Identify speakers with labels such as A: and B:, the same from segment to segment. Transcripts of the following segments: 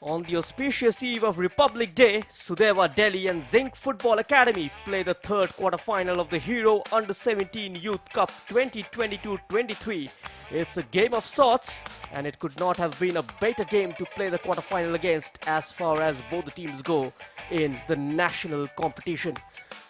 A: On the auspicious eve of Republic Day, Sudeva Delhi and Zinc Football Academy play the third quarter-final of the Hero Under-17 Youth Cup 2022-23. It's a game of sorts, and it could not have been a better game to play the quarter-final against as far as both the teams go in the national competition.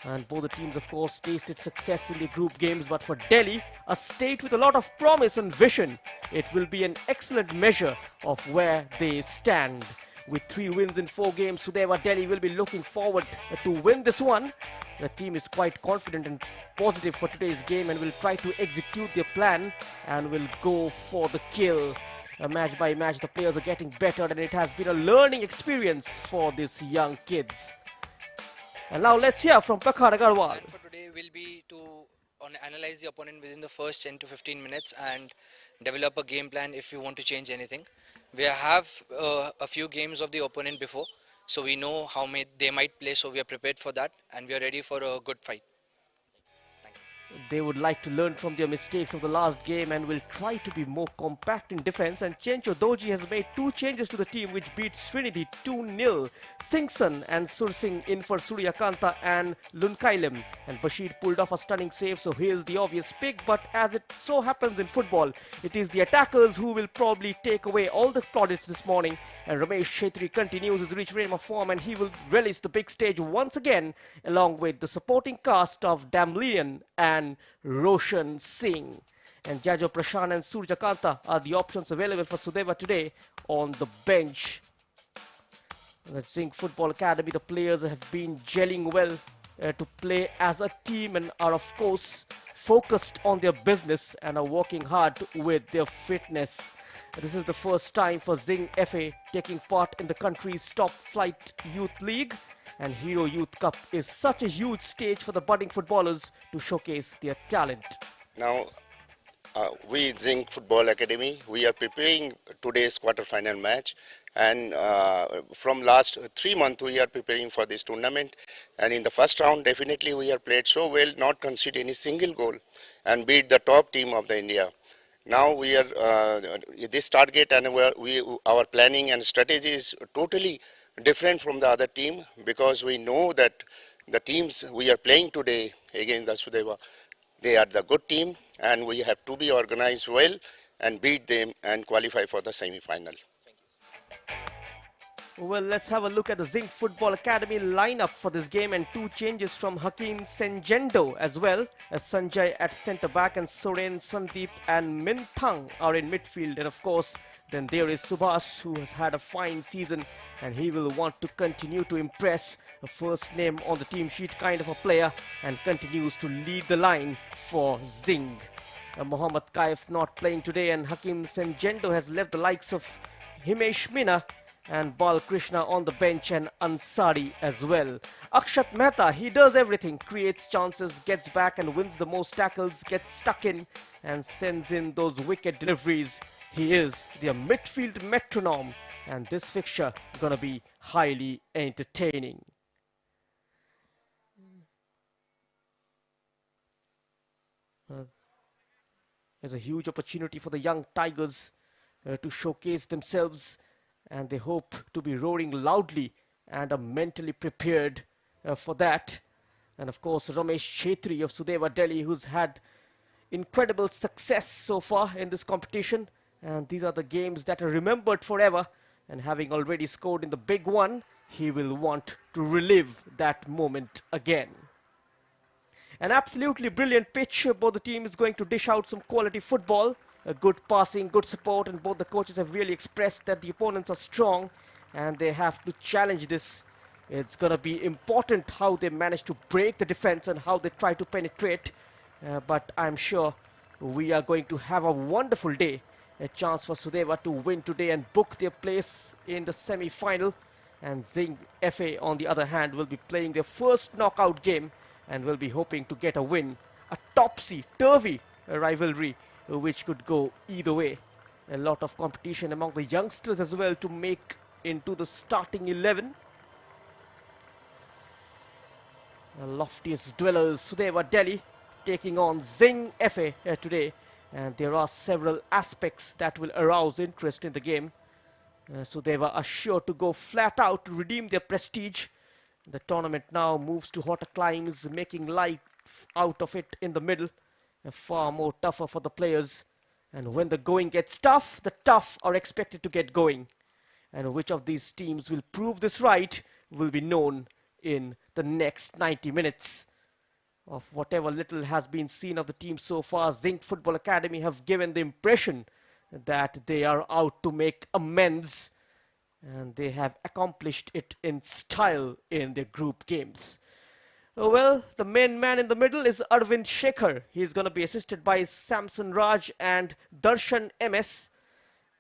A: And both the teams, of course, tasted success in the group games, but for Delhi, a state with a lot of promise and vision, it will be an excellent measure of where they stand. With 3 wins in 4 games, Sudeva Delhi will be looking forward to win this one. The team is quite confident and positive for today's game and will try to execute their plan and will go for the kill. Match by match, the players are getting better, and it has been a learning experience for these young kids. And now let's hear from Prakhar Agarwal.
B: Plan for today will be to analyze the opponent within the first 10 to 15 minutes and develop a game plan if you want to change anything. We have a few games of the opponent before, so we know how they might play, so we are prepared for that and we are ready for a good fight.
A: They would like to learn from their mistakes of the last game and will try to be more compact in defense. And Chencho Doji has made 2 changes to the team which beat Srinidhi 2-0. Singson and Sursing in for Suryakanta and Lunkailem. And Bashir pulled off a stunning save, so here's the obvious pick. But as it so happens in football, it is the attackers who will probably take away all the plaudits this morning. And Ramesh Shetri continues his rich frame of form, and he will relish the big stage once again along with the supporting cast of Damlian and Roshan Singh. And Jajo Prashan and Surjakanta are the options available for Sudeva today on the bench. At Zinc Football Academy, the players have been gelling well to play as a team and are of course focused on their business and are working hard with their fitness. This is the first time for Zinc FA taking part in the country's top flight youth league, and Hero Youth Cup is such a huge stage for the budding footballers to showcase their talent.
C: Now, we Zinc Football Academy, we are preparing today's quarter-final match, and from last 3 months we are preparing for this tournament. And in the first round, definitely we are played so well, not concede any single goal, and beat the top team of the India. Now we are this target, and our planning and strategy is totally different from the other team, because we know that the teams we are playing today against the Sudeva, they are the good team, and we have to be organized well and beat them and qualify for the semi-final.
A: Well, let's have a look at the Zinc Football Academy lineup for this game, and 2 changes from Hakim Senjendo as well, as Sanjay at centre back and Soren, Sandeep and Minthang are in midfield. And of course, then there is Subhas, who has had a fine season and he will want to continue to impress. A first name on the team sheet kind of a player, and continues to lead the line for Zinc. Mohammad Kaif not playing today, and Hakim Senjendo has left the likes of Himesh Mina and Bal Krishna on the bench, and Ansari as well. Akshat Mehta, he does everything, creates chances, gets back and wins the most tackles, gets stuck in and sends in those wicked deliveries. He is the midfield metronome, and this fixture gonna be highly entertaining. There's a huge opportunity for the young Tigers to showcase themselves, and they hope to be roaring loudly and are mentally prepared for that. And of course, Ramesh Shetri of Sudeva Delhi, who's had incredible success so far in this competition, and these are the games that are remembered forever, and having already scored in the big one, he will want to relive that moment again. An absolutely brilliant pitch. Both the teams going to dish out some quality football. A good passing, good support, and both the coaches have really expressed that the opponents are strong and they have to challenge this. It's going to be important how they manage to break the defense and how they try to penetrate. But I'm sure we are going to have a wonderful day. A chance for Sudeva to win today and book their place in the semi-final. And Zinc FA, on the other hand, will be playing their first knockout game and will be hoping to get a win. A topsy-turvy rivalry which could go either way. A lot of competition among the youngsters as well to make into the starting 11. The loftiest dwellers, Sudeva Delhi, taking on Zinc FA today. And there are several aspects that will arouse interest in the game. Sudeva are sure to go flat out to redeem their prestige. The tournament now moves to hotter climes, making life out of it in the middle, far more tougher for the players. And when the going gets tough, the tough are expected to get going. And which of these teams will prove this right will be known in the next 90 minutes. Of whatever little has been seen of the team so far, Zinc Football Academy have given the impression that they are out to make amends, and they have accomplished it in style in their group games. Well, the main man in the middle is Arvind Shekhar. He's going to be assisted by Samson Raj and Darshan MS.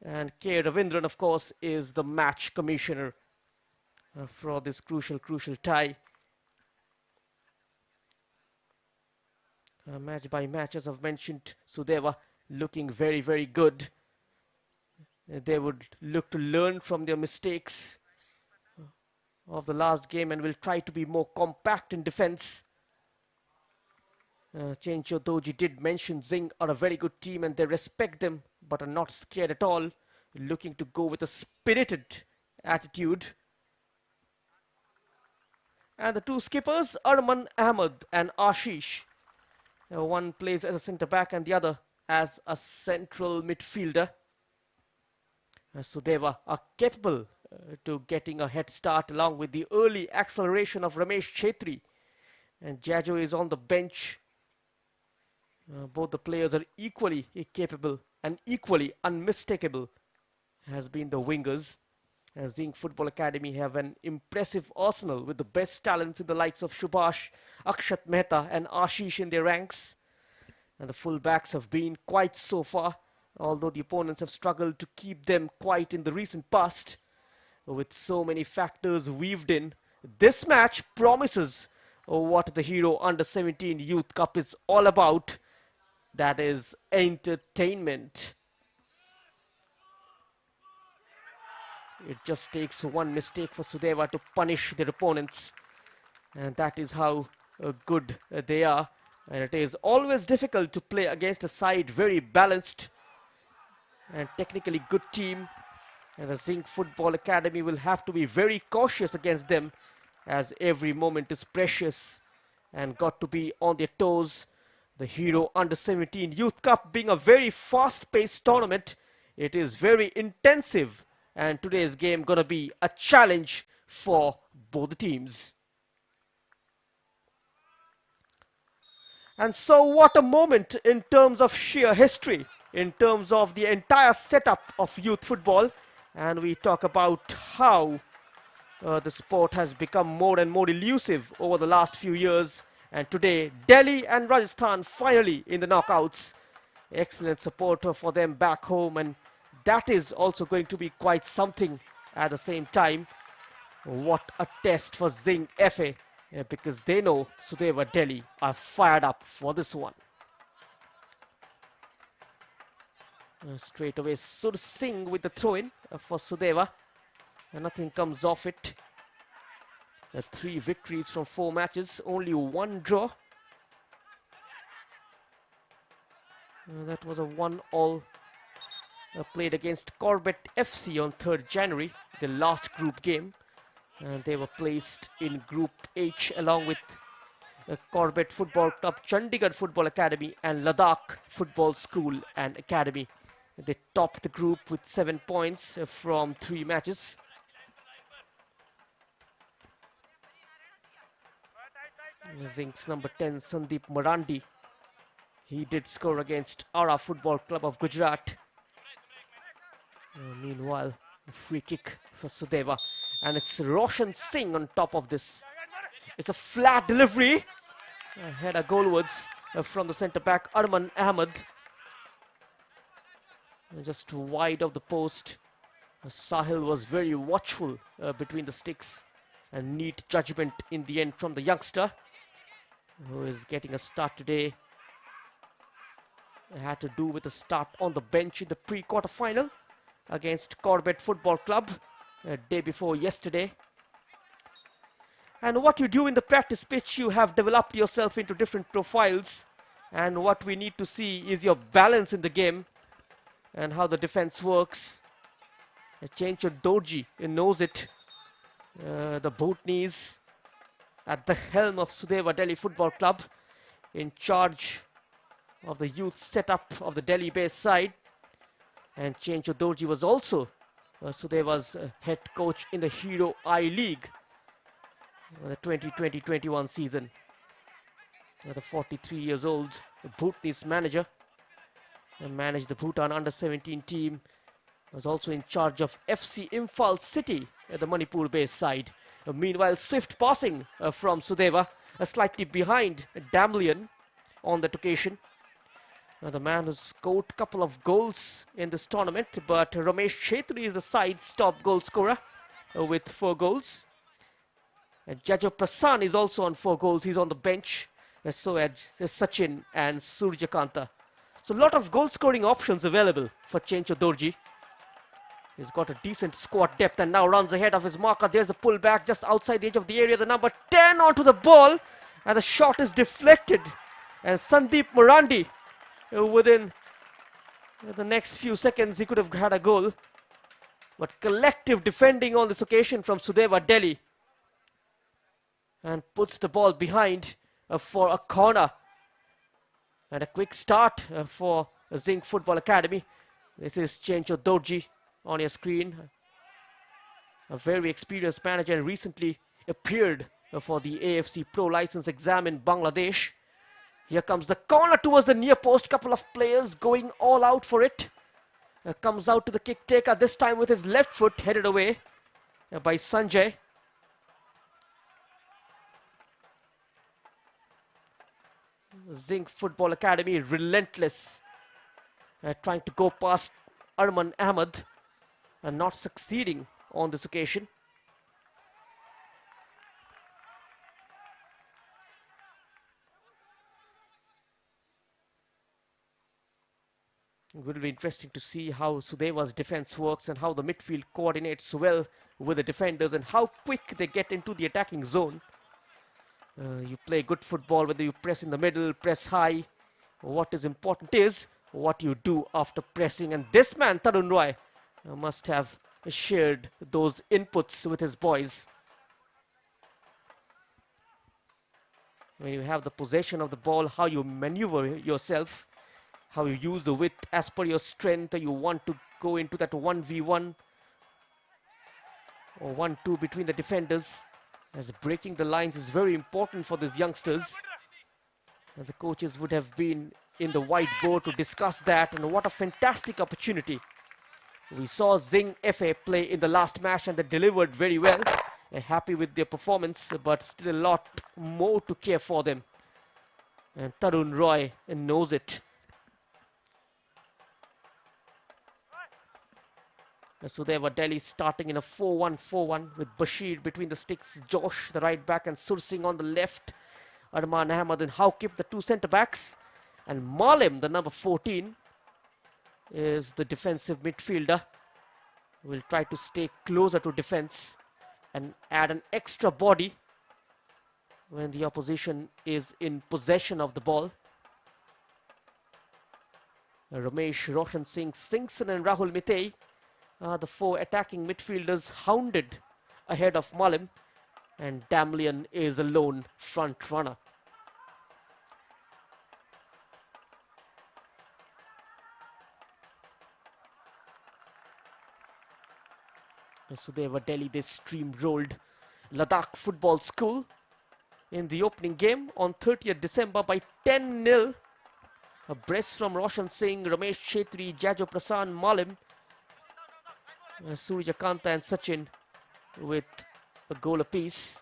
A: And K. Ravindran, of course, is the match commissioner for this crucial tie. Match by match, as I've mentioned, Sudeva looking very, very good. They would look to learn from their mistakes of the last game and will try to be more compact in defense. Chencho Doji did mention Zinc are a very good team and they respect them, but are not scared at all, looking to go with a spirited attitude. And the two skippers, Arman Ahmed and Ashish. One plays as a centre back and the other as a central midfielder. Sudeva are capable to getting a head start along with the early acceleration of Ramesh Chetri. And Jajo is on the bench. Both the players are equally capable and equally unmistakable has been the wingers. Zinc Football Academy have an impressive arsenal with the best talents in the likes of Subhash, Akshat Mehta and Ashish in their ranks. And the full-backs have been quiet so far, although the opponents have struggled to keep them quiet in the recent past. With so many factors weaved in, this match promises what the Hero Under-17 Youth Cup is all about. That is entertainment. It just takes one mistake for Sudeva to punish their opponents. And that is how good they are. And it is always difficult to play against a side very balanced and technically good team. And the Zinc Football Academy will have to be very cautious against them, as every moment is precious and got to be on their toes. The Hero Under-17 Youth Cup being a very fast-paced tournament, it is very intensive. And today's game gonna be a challenge for both the teams. And so what a moment in terms of sheer history, in terms of the entire setup of youth football. And we talk about how the sport has become more and more elusive over the last few years. And today, Delhi and Rajasthan finally in the knockouts. Excellent support for them back home, and that is also going to be quite something at the same time. What a test for Zinc FA, because they know Sudeva Delhi are fired up for this one. Straight away, Sur Singh with the throw-in for Sudeva. And nothing comes off it. 3 victories from 4 matches, only 1 draw. That was a 1-all played against Corbett FC on 3rd January, the last group game. And they were placed in Group H along with Corbett Football Club, Chandigarh Football Academy and Ladakh Football School and Academy. They topped the group with 7 points from 3 matches. Zinc's number 10, Sandeep Marandi. He did score against Ara Football Club of Gujarat. Meanwhile, a free kick for Sudeva. And it's Roshan Singh on top of this. It's a flat delivery. Header goalwards from the centre-back, Arman Ahmed. Just wide of the post. Sahil was very watchful between the sticks. And neat judgment in the end from the youngster, who is getting a start today. It had to do with a start on the bench in the pre-quarter final against Corbett Football Club day before yesterday. And what you do in the practice pitch, you have developed yourself into different profiles. And what we need to see is your balance in the game and how the defense works. Chencho Dorji knows it. The Bhutanese at the helm of Sudeva Delhi Football Club, in charge of the youth setup of the Delhi-based side. And Chencho Dorji was also Sudeva's head coach in the Hero I-League, the 2020-21 season. The 43 years old Bhutanese manager managed the Bhutan under-17 team, was also in charge of FC Imphal City at the Manipur-based side. Meanwhile, swift passing from Sudeva, slightly behind Damlian on that occasion. The man who scored a couple of goals in this tournament, but Ramesh Chetri is the side's top goal scorer with 4 goals. And Jajo Prasan is also on 4 goals. He's on the bench. So as Sachin and Surjakanta. So a lot of goal scoring options available for Chencho Dorji. He's got a decent squad depth and now runs ahead of his marker. There's the pullback just outside the edge of the area. The number 10 onto the ball, and the shot is deflected. And Sandeep Morandi, within the next few seconds, he could have had a goal. But collective defending on this occasion from Sudeva Delhi. And puts the ball behind for a corner. And a quick start for Zinc Football Academy. This is Chencho Dorji on your screen. A very experienced manager, and recently appeared for the AFC Pro license exam in Bangladesh. Here comes the corner towards the near post. Couple of players going all out for it. Comes out to the kick taker, this time with his left foot, headed away by Sanjay. Zinc Football Academy relentless, trying to go past Arman Ahmed and not succeeding on this occasion. It will be interesting to see how Sudeva's defense works and how the midfield coordinates well with the defenders and how quick they get into the attacking zone. You play good football whether you press in the middle, press high. What is important is what you do after pressing, and this man Tarun Roy must have shared those inputs with his boys. When you have the possession of the ball, how you maneuver yourself, how you use the width as per your strength, or you want to go into that 1v1 or 1-2 between the defenders, as breaking the lines is very important for these youngsters. And the coaches would have been in the whiteboard to discuss that, and what a fantastic opportunity. We saw Zing FA play in the last match and they delivered very well. Happy with their performance, but still a lot more to care for them. And Tarun Roy knows it. Sudeva Delhi starting in a 4-1-4-1 with Bashir between the sticks, Josh the right back, and Sursing on the left. Arman Ahmed and Haukip, the 2 centre backs, and Malim, the number 14, is the defensive midfielder. Will try to stay closer to defense and add an extra body when the opposition is in possession of the ball. Ramesh, Roshan Singh, Singson and Rahul Mitei are the 4 attacking midfielders hounded ahead of Malim, and Damlian is a lone front runner. Sudeva Delhi, they steamrolled Ladakh Football School in the opening game on 30th December by 10-0. A brace from Roshan Singh, Ramesh Chetri, Jajo Prasan, Malim, Surjakanta and Sachin with a goal apiece.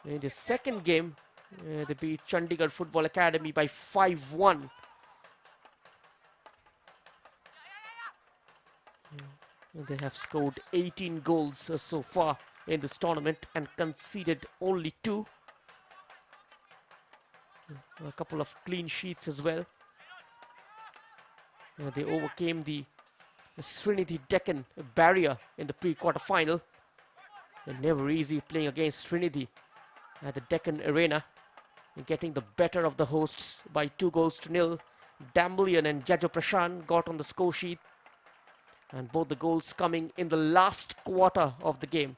A: In the second game, they beat Chandigarh Football Academy by 5-1. They have scored 18 goals so far in this tournament and conceded only 2. A couple of clean sheets as well. They overcame the Srinidhi Deccan barrier in the pre-quarter final. Never easy playing against Srinidhi at the Deccan Arena, getting the better of the hosts by 2-0. Damblian and Jajo Prashan got on the score sheet. And both the goals coming in the last quarter of the game.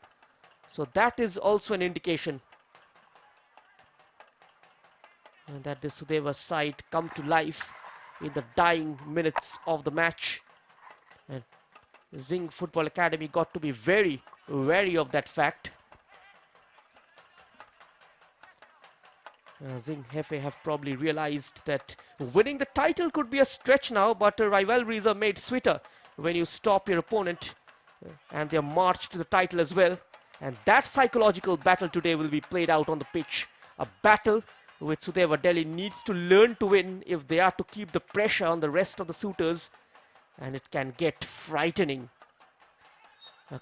A: So that is also an indication that the Sudeva side come to life in the dying minutes of the match. And Zinc Football Academy got to be very wary of that fact. Zinc Hefe have probably realized that winning the title could be a stretch now, but rivalries are made sweeter when you stop your opponent and their march to the title as well. And that psychological battle today will be played out on the pitch. A battle which Sudeva Delhi needs to learn to win if they are to keep the pressure on the rest of the suitors. And it can get frightening.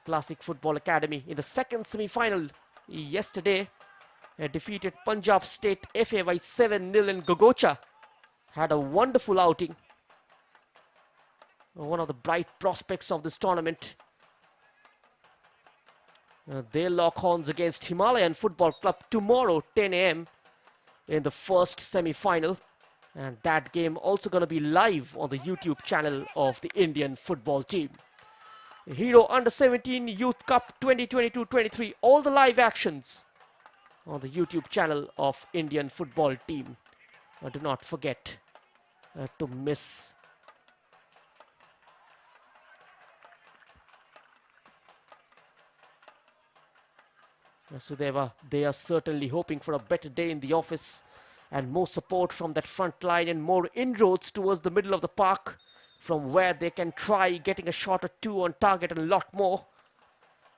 A: Classic Football Academy in the second semi-final yesterday defeated Punjab State FA by 7-0 in Gogocha. Had a wonderful outing. One of the bright prospects of this tournament. They lock horns against Himalayan Football Club tomorrow 10 a.m. in the first semi-final. And that game also going to be live on the YouTube channel of the Indian football team. Hero Under-17 Youth Cup 2022-23. All the live actions on the YouTube channel of Indian football team. Do not forget to miss. Sudeva, they are certainly hoping for a better day in the office and more support from that front line and more inroads towards the middle of the park from where they can try getting a shot or two on target and a lot more.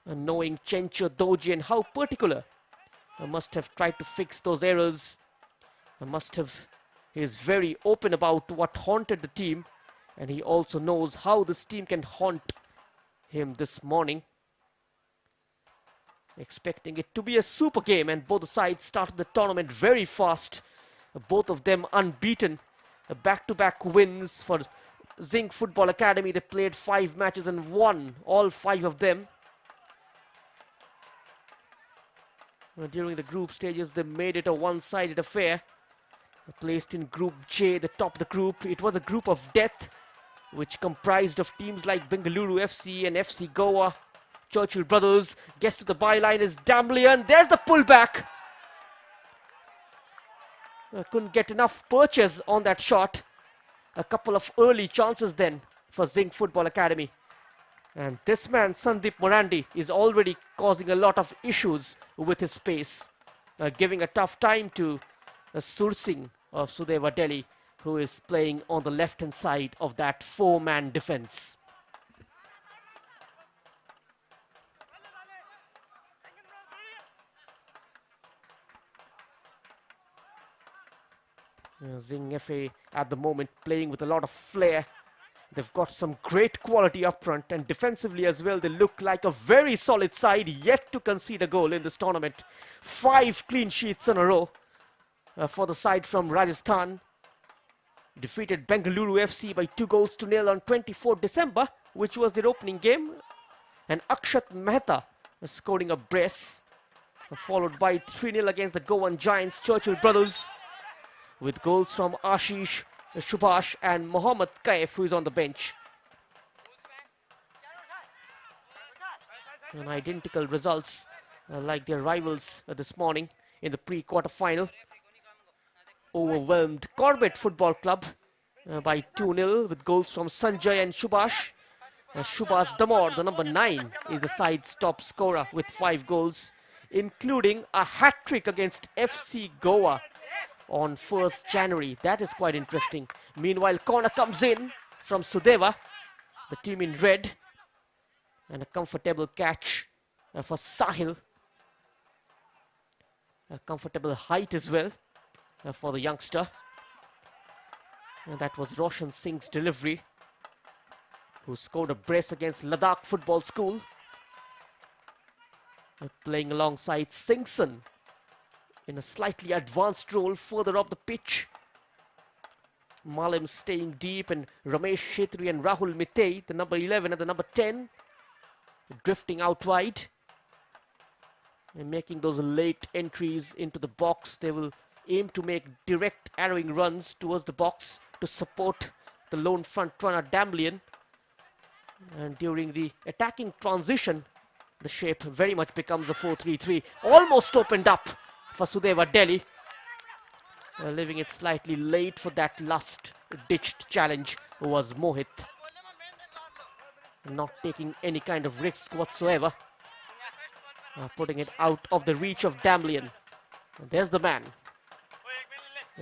A: And knowing Chencho Doji and how particular must have tried to fix those errors. He is very open about what haunted the team, and he also knows how this team can haunt him this morning. Expecting it to be a super game, and both sides started the tournament very fast. Both of them unbeaten. Back-to-back wins for Zinc Football Academy. They played 5 matches and won all 5 of them. During the group stages, they made it a one-sided affair. Placed in Group J, the top of the group. It was a group of death, which comprised of teams like Bengaluru FC and FC Goa. Churchill Brothers gets to the byline is Damblian. There's the pullback. Couldn't get enough purchase on that shot. A couple of early chances then for Zinc Football Academy. And this man, Sandeep Morandi, is already causing a lot of issues with his pace. Giving a tough time to Sur Singh of Sudeva Delhi, who is playing on the left-hand side of that 4-man defense. Zinc FA at the moment playing with a lot of flair. They've got some great quality up front, and defensively as well, they look like a very solid side, yet to concede a goal in this tournament. 5 clean sheets in a row for the side from Rajasthan. Defeated Bengaluru FC by 2-0 on 24 December, which was their opening game. And Akshat Mehta scoring a brace, followed by 3-0 against the Goan Giants, Churchill Brothers, with goals from Ashish, Subhash and Mohammad Kaif, who is on the bench. And identical results like their rivals this morning in the pre-quarter final. Overwhelmed Corbett Football Club by 2-0 with goals from Sanjay and Subhash. Subhash Damor, the number 9, is the side's top scorer with 5 goals, including a hat-trick against FC Goa on 1st January. That is quite interesting. Meanwhile, corner comes in from Sudeva, the team in red, and a comfortable catch for Sahil. A comfortable height as well for the youngster. And that was Roshan Singh's delivery, who scored a brace against Ladakh Football School. Playing alongside Singson in a slightly advanced role further up the pitch. Malim staying deep, and Ramesh Shetri and Rahul Mitei, the number 11 and the number 10, drifting out wide and making those late entries into the box. They will aim to make direct arrowing runs towards the box to support the lone front runner Damblian. And during the attacking transition, the shape very much becomes a 4-3-3. Almost opened up for Sudeva Delhi. Leaving it slightly late for that last ditched challenge was Mohit. Not taking any kind of risk whatsoever. Putting it out of the reach of Damlian. And there's the man.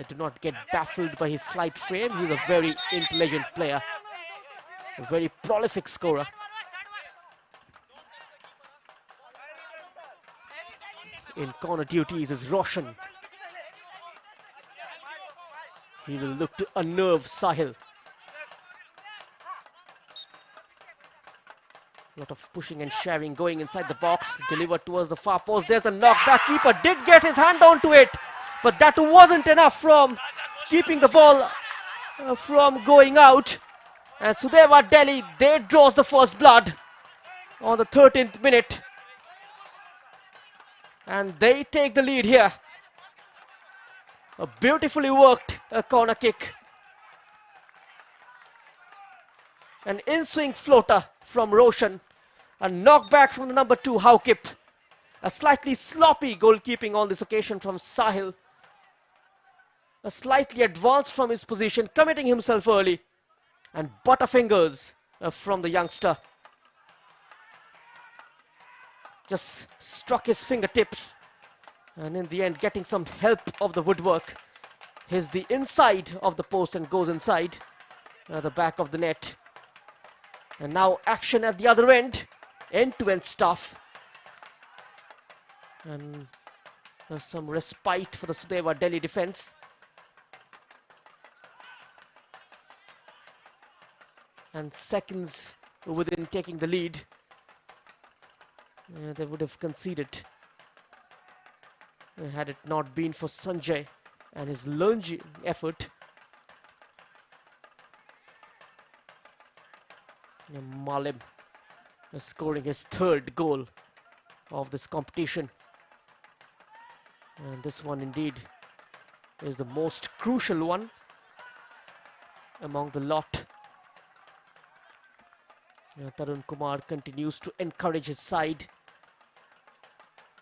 A: Do not get baffled by his slight frame. He's a very intelligent player. A very prolific scorer. In corner duties is Roshan. He will look to unnerve Sahil. A lot of pushing and shoving going inside the box. Delivered towards the far post. There's the knockback. Keeper did get his hand onto it. But that wasn't enough from keeping the ball from going out. And Sudeva Delhi, they draws the first blood on the 13th minute. And they take the lead here. A beautifully worked corner kick. An in-swing floater from Roshan. A knockback from the number 2, Haukip. A slightly sloppy goalkeeping on this occasion from Sahil. A slightly advanced from his position, committing himself early. And butterfingers from the youngster. Just struck his fingertips. And in the end, getting some help of the woodwork. Hits the inside of the post and goes inside the back of the net. And now action at the other end. End-to-end stuff. And there's some respite for the Sudeva Delhi defense. And seconds within taking the lead. They would have conceded. Had it not been for Sanjay and his lunging effort. Malim scoring his 3rd goal of this competition. And this one indeed is the most crucial one among the lot. Tarun Kumar continues to encourage his side.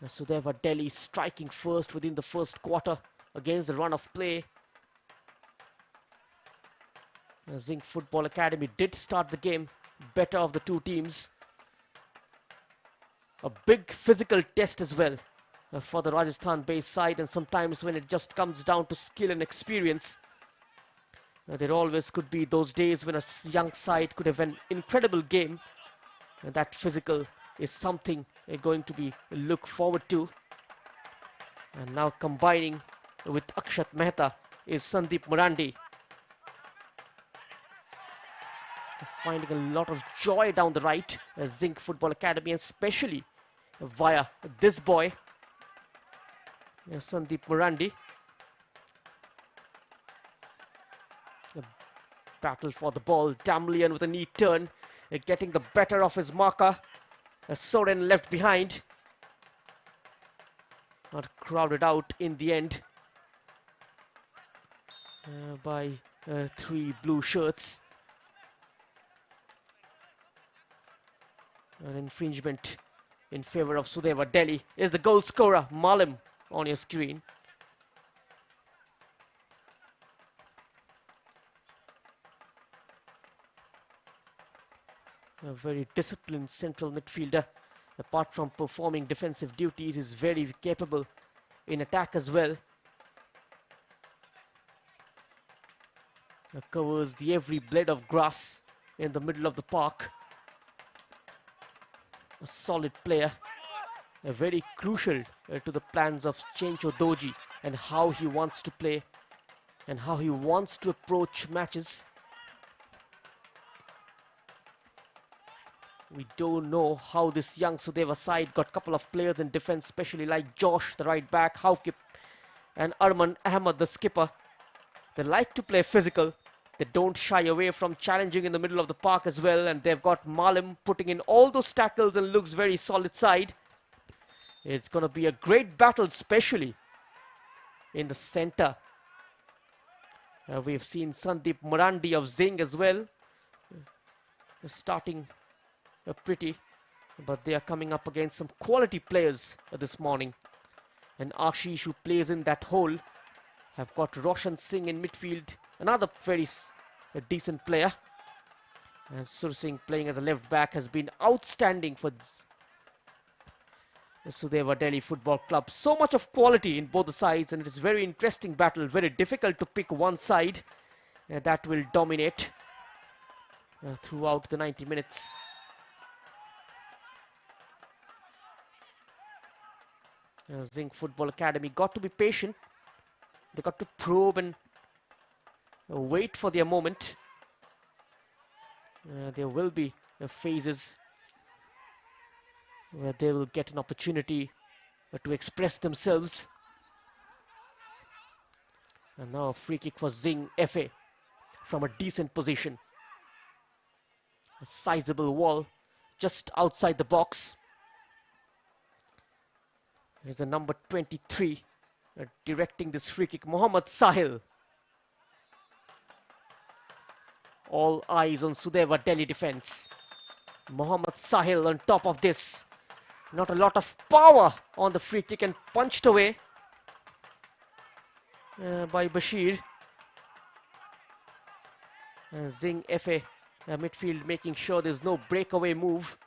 A: Sudeva Delhi striking first within the first quarter against the run of play. Zinc Football Academy did start the game better of the two teams. A big physical test as well for the Rajasthan-based side, and sometimes when it just comes down to skill and experience, there always could be those days when a young side could have an incredible game, and that physical is something they're going to be look forward to. And now combining with Akshat Mehta is Sandeep Marandi. Finding a lot of joy down the right, Zinc Football Academy, especially via this boy, Sandeep Marandi. A battle for the ball. Damlian with a neat turn, getting the better of his marker. Soren left behind. Not crowded out in the end by 3 blue shirts. An infringement in favor of Sudeva Delhi. Is the goal scorer Malim on your screen. A very disciplined central midfielder. Apart from performing defensive duties, is very capable in attack as well. Covers the every blade of grass in the middle of the park. A solid player, very crucial to the plans of Chencho Doji and how he wants to play and how he wants to approach matches. We don't know how this young Sudeva side got a couple of players in defense, especially like Josh, the right back, Haukip, and Arman Ahmed, the skipper. They like to play physical. They don't shy away from challenging in the middle of the park as well. And they've got Malim putting in all those tackles and looks very solid side. It's going to be a great battle, especially in the center. We've seen Sandeep Marandi of Zing as well, starting pretty, but they are coming up against some quality players this morning. And Ashish, who plays in that hole, have got Roshan Singh in midfield, another very decent player. And Sur Singh playing as a left back has been outstanding for Sudeva Delhi Football Club. So much of quality in both the sides, and it is a very interesting battle. Very difficult to pick one side that will dominate throughout the 90 minutes. Zinc Football Academy got to be patient. They got to probe and wait for their moment. There will be phases where they will get an opportunity to express themselves. And now a free kick for Zinc FA from a decent position. A sizable wall just outside the box. Here's the number 23 directing this free kick, Mohammad Sahil. All eyes on Sudeva Delhi defense. Mohammad Sahil on top of this. Not a lot of power on the free kick and punched away by Bashir. Zinc FA midfield making sure there's no breakaway move.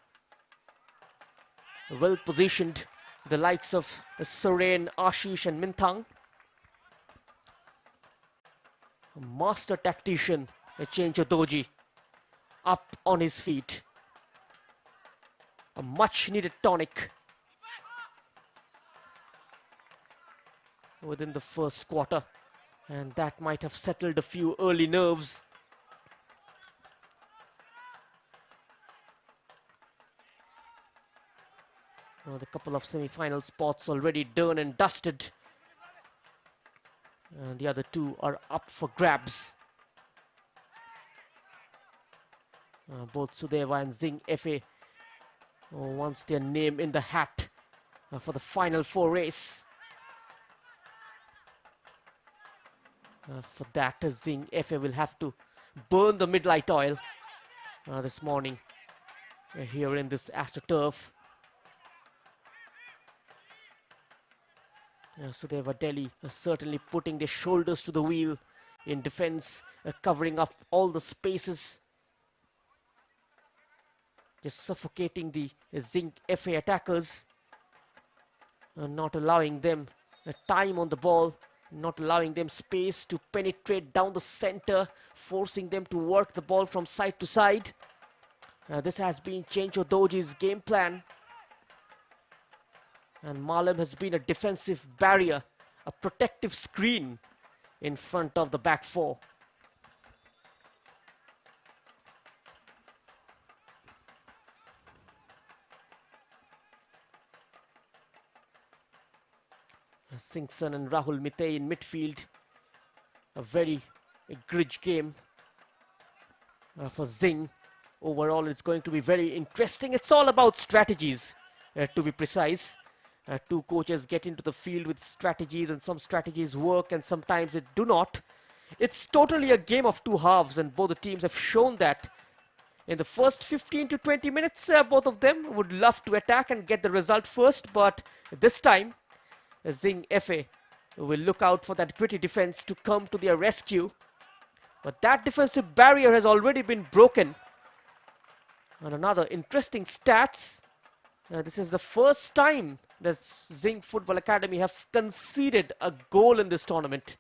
A: Well positioned, the likes of Soren, Ashish and Minthang. A master tactician, Chencho Doji, up on his feet. A much needed tonic within the first quarter, and that might have settled a few early nerves. The couple of semi-final spots already done and dusted, and the other two are up for grabs. Both Sudeva and Zinc FA wants their name in the hat for the Final Four race. For that, Zinc FA will have to burn the midnight oil this morning here in this AstroTurf. Sudeva Delhi certainly putting their shoulders to the wheel in defense, covering up all the spaces, just suffocating the Zinc FA attackers, not allowing them time on the ball, not allowing them space to penetrate down the center, forcing them to work the ball from side to side. This has been Chencho Doji's game plan. And Malam has been a defensive barrier, a protective screen in front of the back four. Singson and Rahul Mitay in midfield. A very grudge game for Zinc. Overall, it's going to be very interesting. It's all about strategies, to be precise. Two coaches get into the field with strategies, and some strategies work and sometimes it do not. It's totally a game of two halves, and both the teams have shown that. In the first 15 to 20 minutes, both of them would love to attack and get the result first, but this time, Zinc FA will look out for that gritty defense to come to their rescue. But that defensive barrier has already been broken. And another interesting stats. This is the first time that Zinc Football Academy have conceded a goal in this tournament.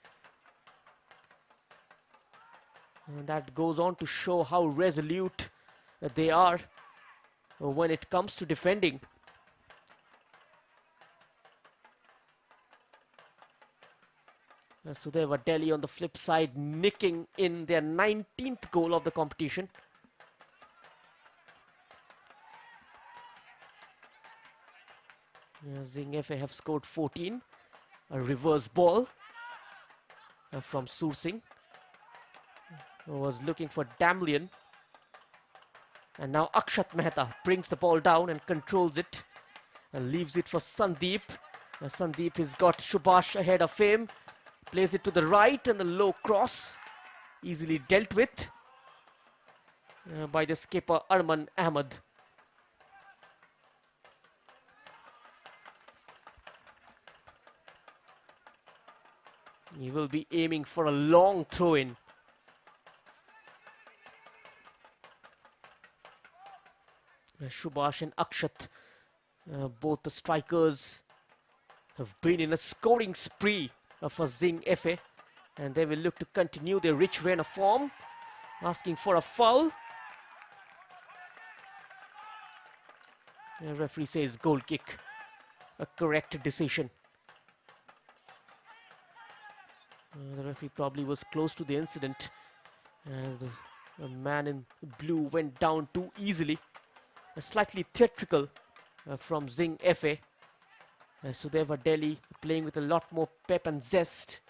A: And that goes on to show how resolute they are when it comes to defending. Sudeva Delhi on the flip side nicking in their 19th goal of the competition. Zinc FA have scored 14. A reverse ball from Sur Singh, who was looking for Damlian. And now Akshat Mehta brings the ball down and controls it and leaves it for Sandeep. Sandeep has got Subhash ahead of him. Plays it to the right, and the low cross easily dealt with by the skipper Arman Ahmed. He will be aiming for a long throw-in. Subhash and Akshat, both the strikers, have been in a scoring spree for Zinc FA, and they will look to continue their rich run of form, asking for a foul. The referee says goal kick, a correct decision. The referee probably was close to the incident, and the man in blue went down too easily. Slightly theatrical from Zinc FA. Sudeva Delhi playing with a lot more pep and zest.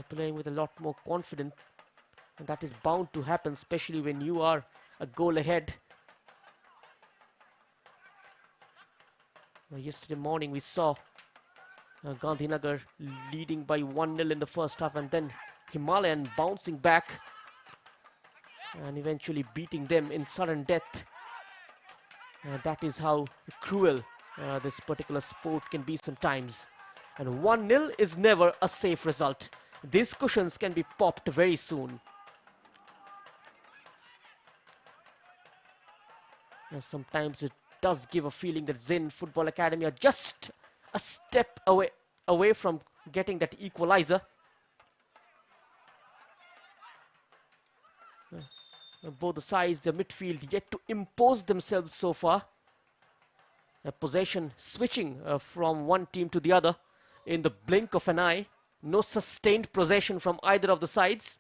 A: Playing with a lot more confidence. And that is bound to happen, especially when you are a goal ahead. Yesterday morning we saw Gandhinagar leading by 1-0 in the first half, and then Himalayan bouncing back and eventually beating them in sudden death. That is how cruel this particular sport can be sometimes. And 1-0 is never a safe result. These cushions can be popped very soon. And sometimes it does give a feeling that Zen Football Academy are just a step away from getting that equalizer. Both the sides, the midfield yet to impose themselves so far. Possession switching from one team to the other in the blink of an eye. No sustained possession from either of the sides.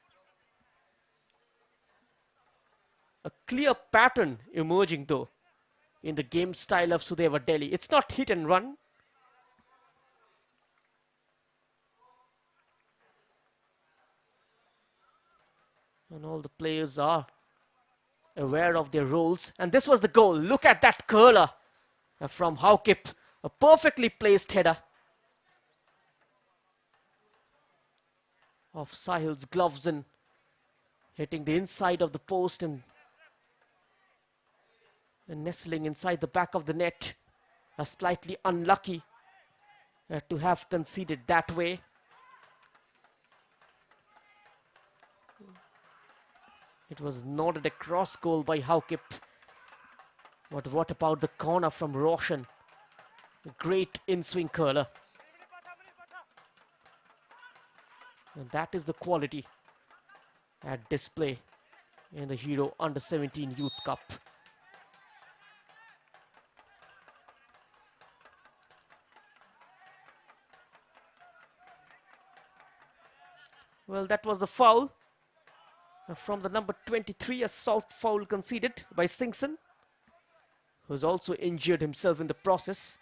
A: A clear pattern emerging though in the game style of Sudeva Delhi. It's not hit and run. And all the players are aware of their roles. And this was the goal. Look at that curler from Haukip. A perfectly placed header of Sahil's gloves and hitting the inside of the post and nestling inside the back of the net. Slightly unlucky to have conceded that way. It was nodded a cross goal by Haukip. But what about the corner from Roshan? A great in-swing curler. And that is the quality at display in the Hero Under-17 Youth Cup. Well, that was the foul from the number 23, a soft foul conceded by Singson, who's also injured himself in the process.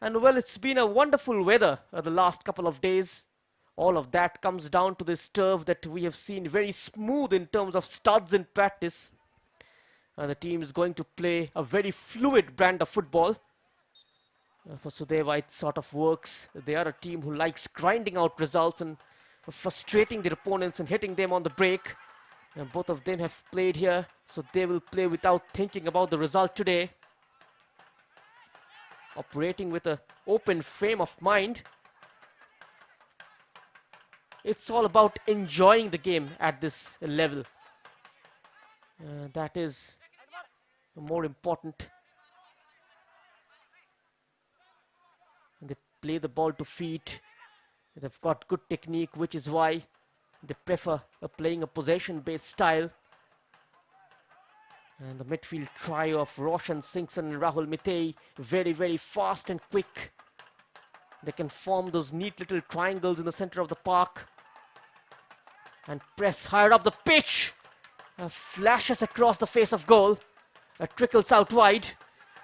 A: And well, it's been a wonderful weather the last couple of days. All of that comes down to this turf that we have seen very smooth in terms of studs in practice. And the team is going to play a very fluid brand of football. For Sudeva, it sort of works. They are a team who likes grinding out results and frustrating their opponents and hitting them on the break. And both of them have played here, so they will play without thinking about the result today. Operating with an open frame of mind. It's all about enjoying the game at this level. That is more important. They play the ball to feet. They've got good technique, which is why they prefer playing a possession-based style. And the midfield trio of Roshan, Singson and Rahul Mitei, very, very fast and quick. They can form those neat little triangles in the center of the park and press higher up the pitch. Flashes across the face of goal. Trickles out wide.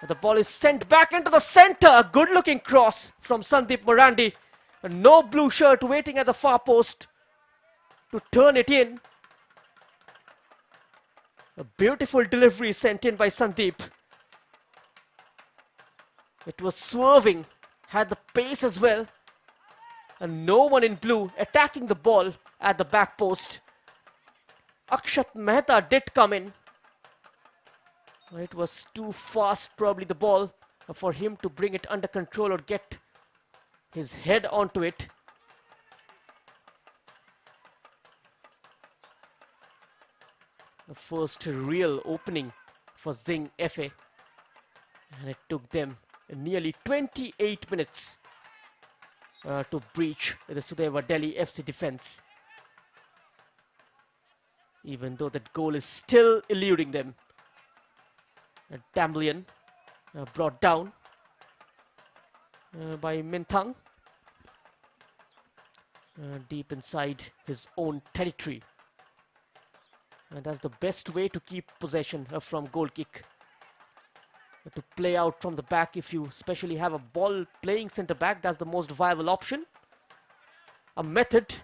A: The ball is sent back into the center. A good-looking cross from Sandeep Morandi. No blue shirt waiting at the far post to turn it in. A beautiful delivery sent in by Sandeep. It was swerving, had the pace as well. And no one in blue attacking the ball at the back post. Akshat Mehta did come in. It was too fast, probably, the ball, for him to bring it under control or get his head onto it. The first real opening for Zinc FA, and it took them nearly 28 minutes to breach the Sudeva Delhi FC defense, even though that goal is still eluding them. Damblian brought down by Minthang deep inside his own territory. And that's the best way to keep possession from goal kick. To play out from the back, if you especially have a ball playing centre back, that's the most viable option. A method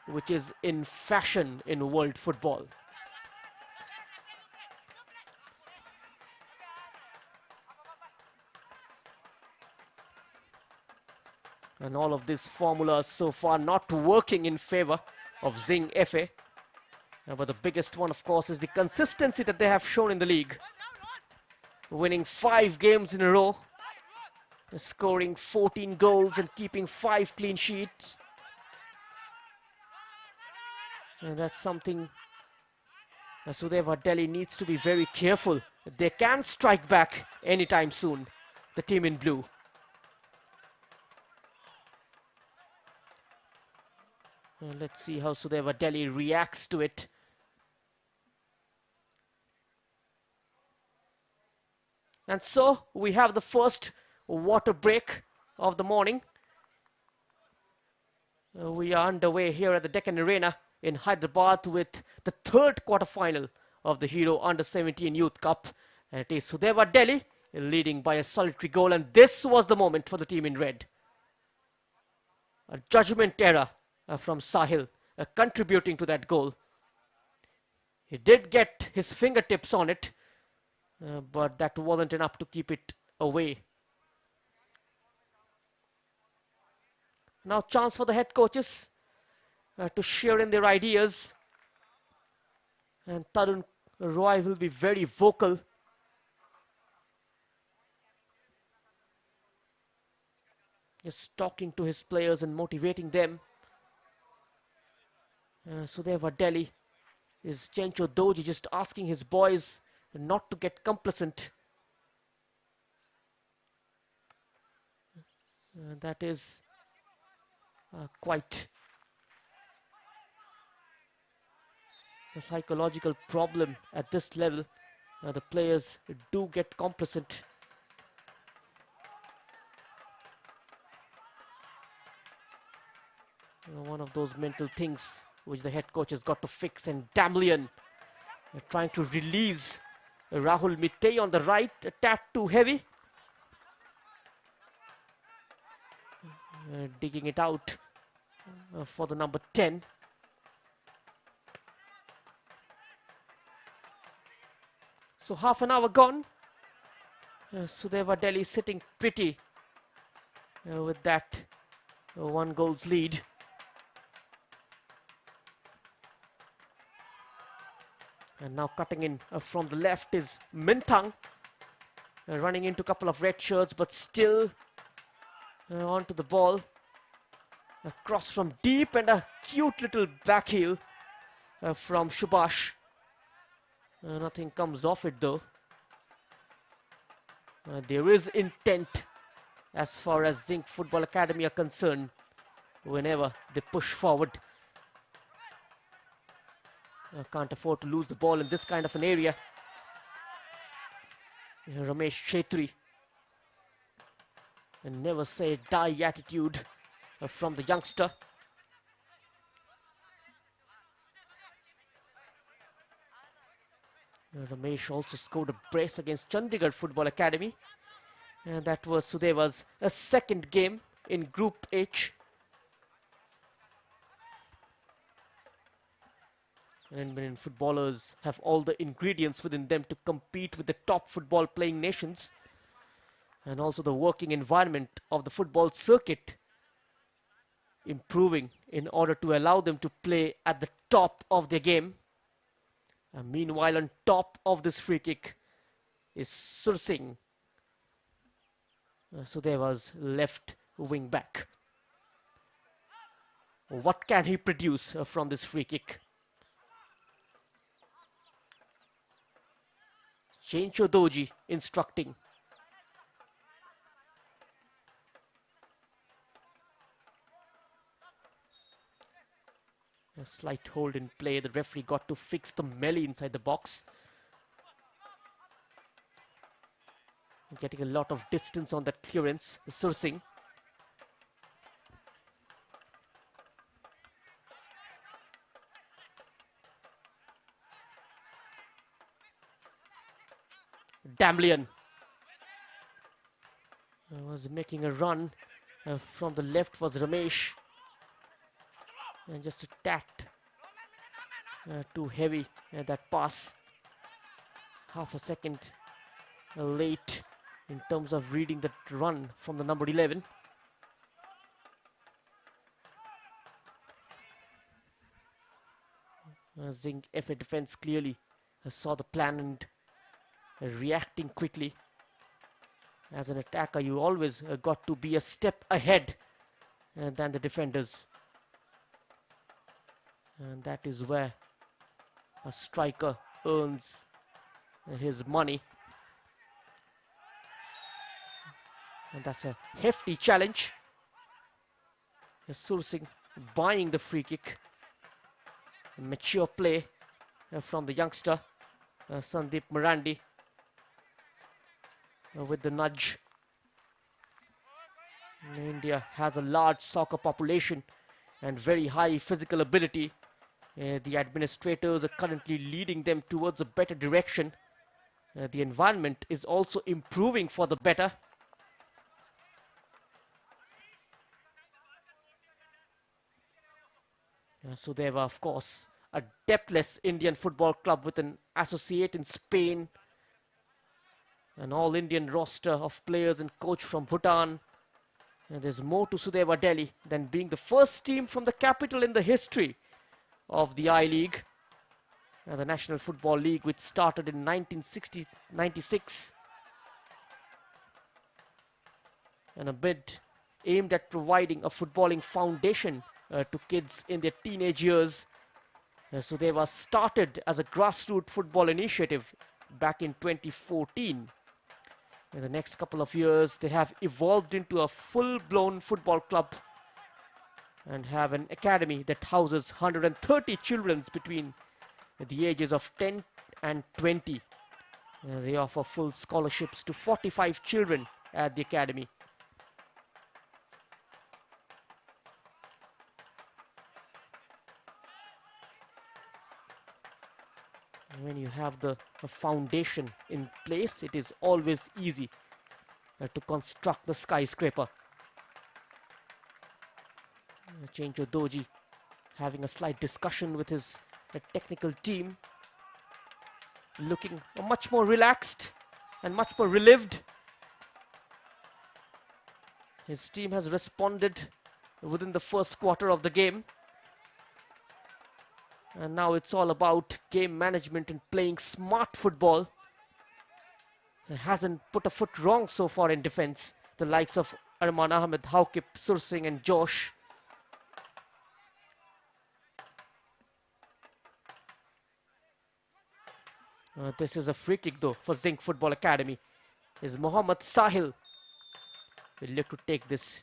A: which is in fashion in world football. And all of these formulas so far not working in favor of Zinc FA. But the biggest one, of course, is the consistency that they have shown in the league. Winning 5 games in a row, scoring 14 goals and keeping 5 clean sheets. And that's something Sudeva Delhi needs to be very careful. They can strike back anytime soon, the team in blue. Let's see how Sudeva Delhi reacts to it. And so we have the first water break of the morning. We are underway here at the Deccan Arena in Hyderabad with the third quarter-final of the Hero Under-17 Youth Cup. And it is Sudeva Delhi leading by a solitary goal. And this was the moment for the team in red. A judgment error from Sahil contributing to that goal. He did get his fingertips on it, but that wasn't enough to keep it away. Now chance for the head coaches to share in their ideas. And Tarun Roy will be very vocal. Just talking to his players and motivating them. Sudeva Delhi is Chencho Doji just asking his boys not to get complacent. That is quite a psychological problem at this level. The players do get complacent. One of those mental things which the head coach has got to fix. And Damblian trying to release Rahul Mittei on the right, a tad too heavy. Digging it out for the number 10. So half an hour gone. Sudeva Delhi sitting pretty with that 1 goals lead. And now cutting in from the left is Minthang, running into a couple of red shirts, but still onto the ball. A cross from deep and a cute little back heel from Subhash. Nothing comes off it though. There is intent as far as Zinc Football Academy are concerned whenever they push forward. Can't afford to lose the ball in this kind of an area. Ramesh Chetri. And never say die attitude from the youngster. Ramesh also scored a brace against Chandigarh Football Academy. And that was Sudeva's second game in Group H. And Indian footballers have all the ingredients within them to compete with the top football playing nations. And also the working environment of the football circuit improving in order to allow them to play at the top of their game. Meanwhile, on top of this free kick is Sursing, Sudeva's left wing back. What can he produce from this free kick? Chencho Doji instructing. A slight hold in play. The referee got to fix the melee inside the box. Getting a lot of distance on that clearance. Sursing. Damlian was making a run. From the left was Ramesh. And just a tact too heavy that pass. Half a second late in terms of reading that run from the number 11. Zinc FA defense clearly saw the plan and reacting quickly. As an attacker, you always got to be a step ahead than the defenders. And that is where a striker earns his money. And that's a hefty challenge. Sursing buying the free kick. A mature play from the youngster Sandeep Marandi with the nudge. India has a large soccer population and very high physical ability. The administrators are currently leading them towards a better direction. The environment is also improving for the better. Sudeva, of course, a depthless Indian football club with an associate in Spain, an all-Indian roster of players and coach from Bhutan. And there's more to Sudeva Delhi than being the first team from the capital in the history of the I-League, the National Football League, which started in 1996. And a bid aimed at providing a footballing foundation to kids in their teenage years. Sudeva started as a grassroots football initiative back in 2014. In the next couple of years, they have evolved into a full-blown football club and have an academy that houses 130 children between the ages of 10 and 20. They offer full scholarships to 45 children at the academy. When you have the foundation in place, it is always easy to construct the skyscraper. Chencho Doji having a slight discussion with his technical team, looking much more relaxed and much more relived. His team has responded within the first quarter of the game. And now it's all about game management and playing smart football. He hasn't put a foot wrong so far in defense. The likes of Arman Ahmed, Haukip, Sursing and Josh. This is a free kick though for Zinc Football Academy. Is Mohammad Sahil. Will look to take this.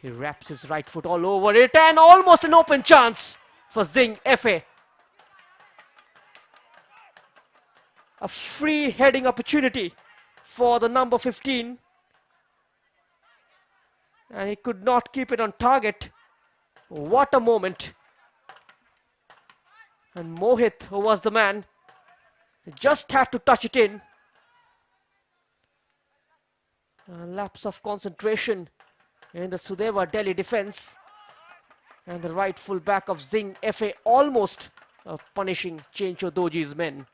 A: He wraps his right foot all over it and almost an open chance for Zinc FA. A free heading opportunity for the number 15. And he could not keep it on target. What a moment. And Mohit, who was the man, just had to touch it in. A lapse of concentration in the Sudeva Delhi defense. And the right full back of Zinc FA almost punishing Chencho Doji's men.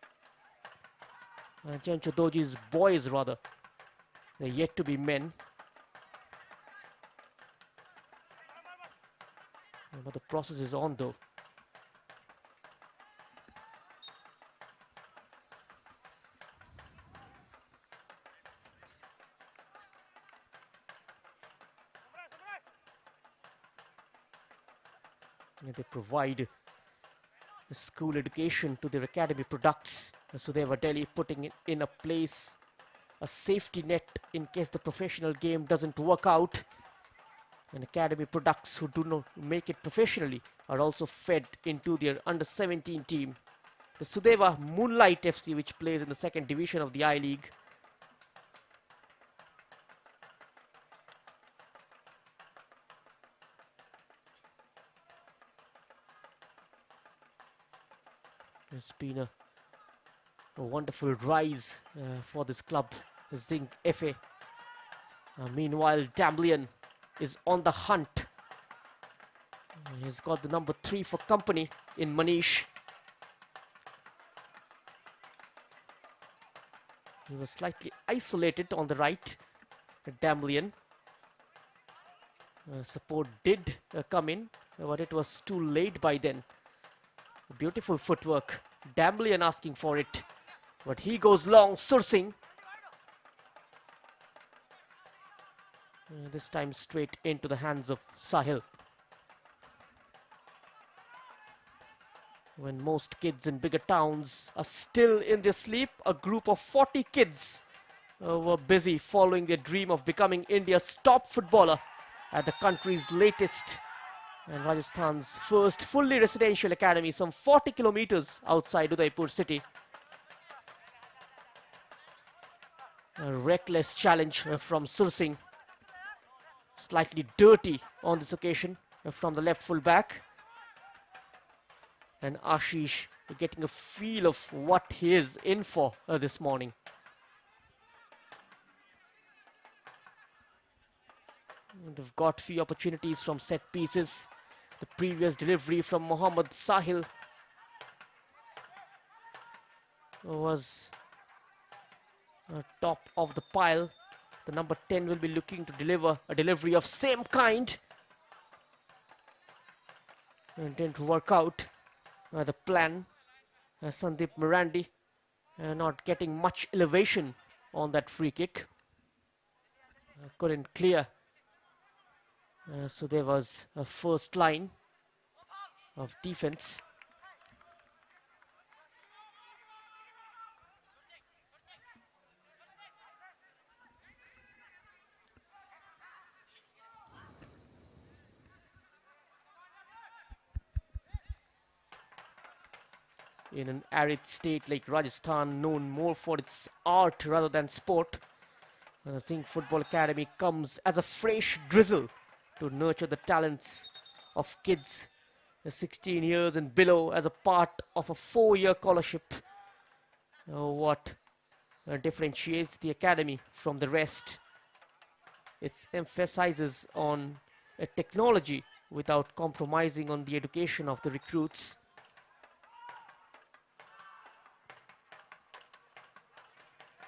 A: Chencho Doji's boys rather. They're yet to be men. But the process is on though. They provide school education to their academy products. Sudeva Delhi putting it in a place, a safety net in case the professional game doesn't work out. And academy products who do not make it professionally are also fed into their under 17 team. The Sudeva Moonlight FC, which plays in the second division of the I League. It's been a wonderful rise for this club, Zinc FA. Meanwhile, Damblian is on the hunt. He's got the number 3 for company in Manish. He was slightly isolated on the right, Damblian. Support did come in, but it was too late by then. Beautiful footwork. Damblian asking for it, but he goes long, Sursing. This time straight into the hands of Sahil. When most kids in bigger towns are still in their sleep, a group of 40 kids were busy following their dream of becoming India's top footballer at the country's latest and Rajasthan's first fully residential academy, some 40 kilometers outside Udaipur city. A reckless challenge from Sursing. Slightly dirty on this occasion from the left full back. And Ashish getting a feel of what he is in for this morning. They've got few opportunities from set pieces. The previous delivery from Mohammad Sahil was top of the pile. The number 10 will be looking to deliver a delivery of same kind. It didn't work out. The plan, Sandeep Mirandi not getting much elevation on that free kick. Couldn't clear. So there was a first line of defense. In an arid state like Rajasthan, known more for its art rather than sport, the Zinc Football Academy comes as a fresh drizzle to nurture the talents of kids 16 years and below as a part of a 4-year scholarship. What differentiates the academy from the rest? It emphasizes on technology without compromising on the education of the recruits.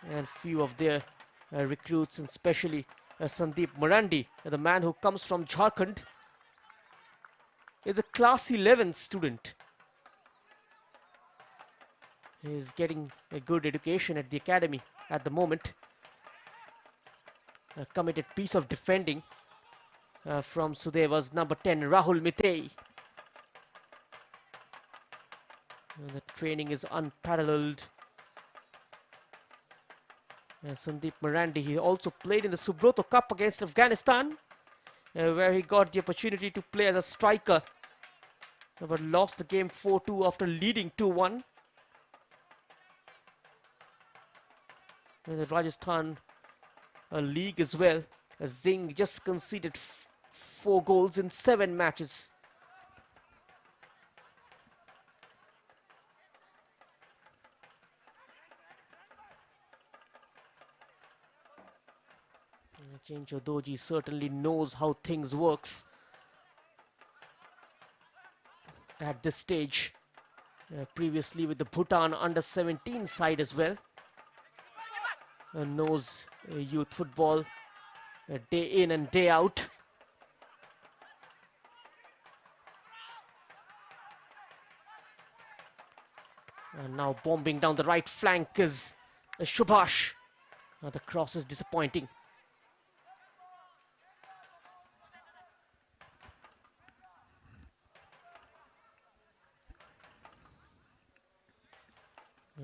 A: And few of their recruits, and especially Sandeep Marandi, the man who comes from Jharkhand, is a class 11 student. He is getting a good education at the academy at the moment. A committed piece of defending from Sudeva's number 10, Rahul Mitei. The training is unparalleled. Sandeep Marandi, he also played in the Subroto Cup against Afghanistan, where he got the opportunity to play as a striker, but lost the game 4-2 after leading 2-1. In the Rajasthan league as well, Zinc just conceded 4 goals in 7 matches. Chencho Doji certainly knows how things works at this stage. Previously with the Bhutan under 17 side as well. Knows youth football day in and day out. And now bombing down the right flank is Subhash. The cross is disappointing.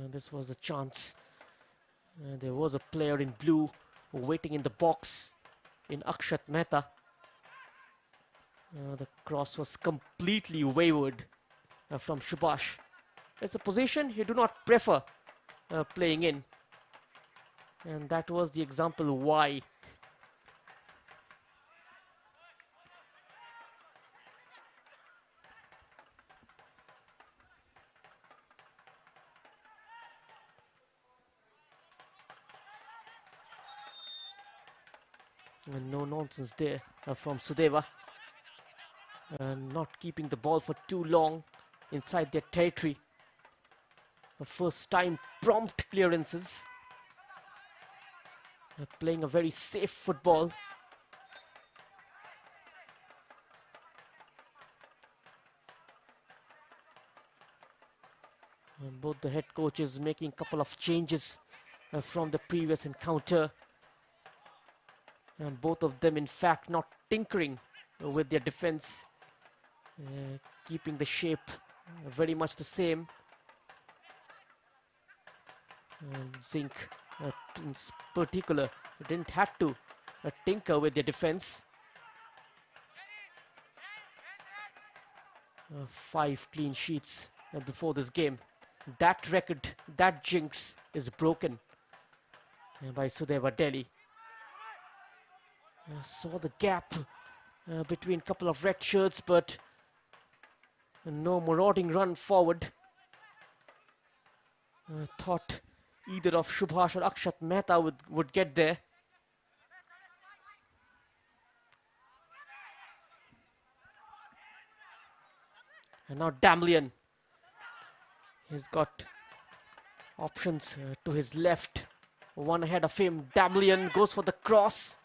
A: This was the chance. There was a player in blue waiting in the box in Akshat Mehta. The cross was completely wayward from Subhash. It's a position he do not prefer playing in. And that was the example why. And no nonsense there from Sudeva. Not keeping the ball for too long inside their territory. The first time prompt clearances. Playing a very safe football. Both the head coaches making a couple of changes from the previous encounter. And both of them in fact not tinkering with their defense. Keeping the shape very much the same. Zinc in particular didn't have to tinker with their defense. 5 clean sheets before this game. That record, that jinx is broken by Sudeva Delhi. Saw the gap between a couple of red shirts, but no marauding run forward. Thought either of Subhash or Akshat Mehta would get there. And now Damlian. He's got options to his left. One ahead of him. Damlian goes for the cross.